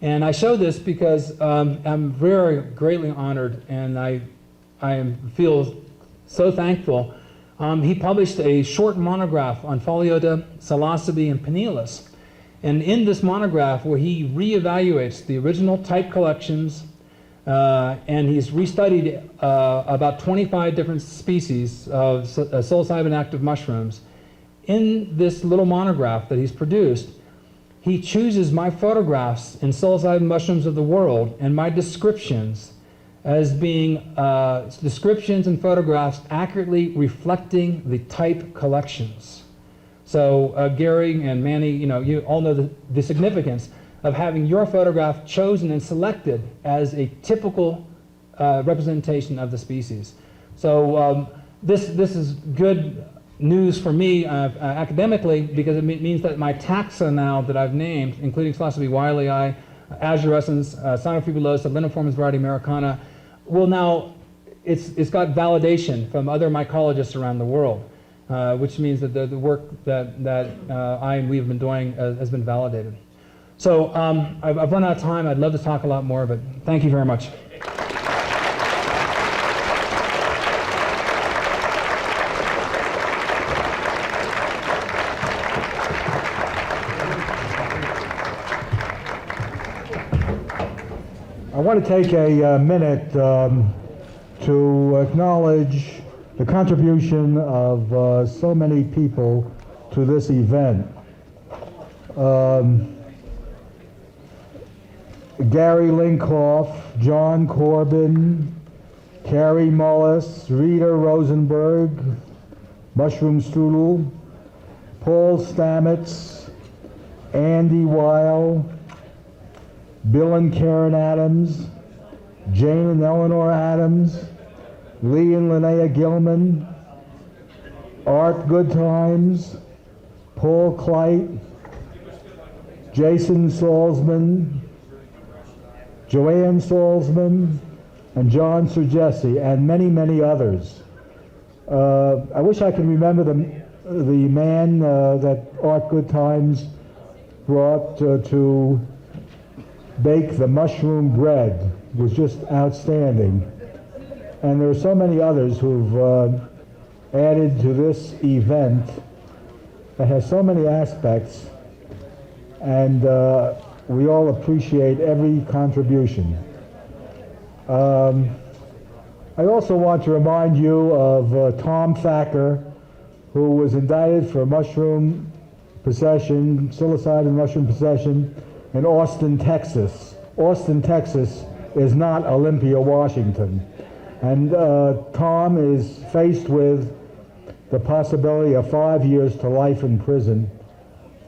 And I show this because I'm very greatly honored, and I feel so thankful. He published a short monograph on Pholiota, Psilocybe, and Penilus. And in this monograph, where he reevaluates the original type collections, and he's restudied about 25 different species of psilocybin active mushrooms. In this little monograph that he's produced, he chooses my photographs in psilocybin mushrooms of the world and my descriptions as being descriptions and photographs accurately reflecting the type collections. So Gary and Manny, you all know the significance of having your photograph chosen and selected as a typical representation of the species. So this is good news for me academically, because it means that my taxa now that I've named, including Psilocybe wiley, azurescens, Cynofibulosa, Liniformis variety americana, will now, it's got validation from other mycologists around the world, which means that the work that I and we have been doing has been validated. So I've run out of time. I'd love to talk a lot more, but thank you very much. I want to take a minute to acknowledge the contribution of so many people to this event. Gary Linkoff, John Corbin, Carrie Mullis, Rita Rosenberg, Mushroom Strudel, Paul Stamets, Andy Weil, Bill and Karen Adams, Jane and Eleanor Adams, Lee and Linnea Gilman, Art Goodtimes, Paul Kleit, Jason Salzman, Joanne Salzman, and John Sergesi, and many, many others. I wish I could remember the man that Art Goodtimes brought to bake the mushroom bread. It was just outstanding. And there are so many others who've added to this event that has so many aspects, and we all appreciate every contribution. I also want to remind you of Tom Thacker, who was indicted for mushroom possession, psilocybin mushroom possession, in Austin, Texas. Austin, Texas is not Olympia, Washington. And Tom is faced with the possibility of 5 years to life in prison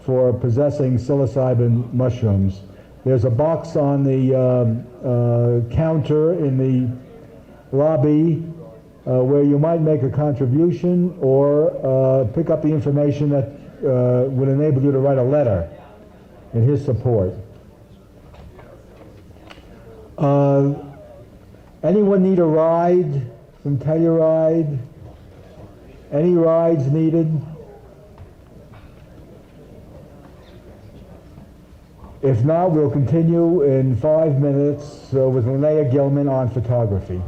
for possessing psilocybin mushrooms. There's a box on the counter in the lobby where you might make a contribution or pick up the information that would enable you to write a letter in his support. Anyone need a ride from Telluride? Any rides needed? If not, we'll continue in 5 minutes with Linnea Gilman on photography.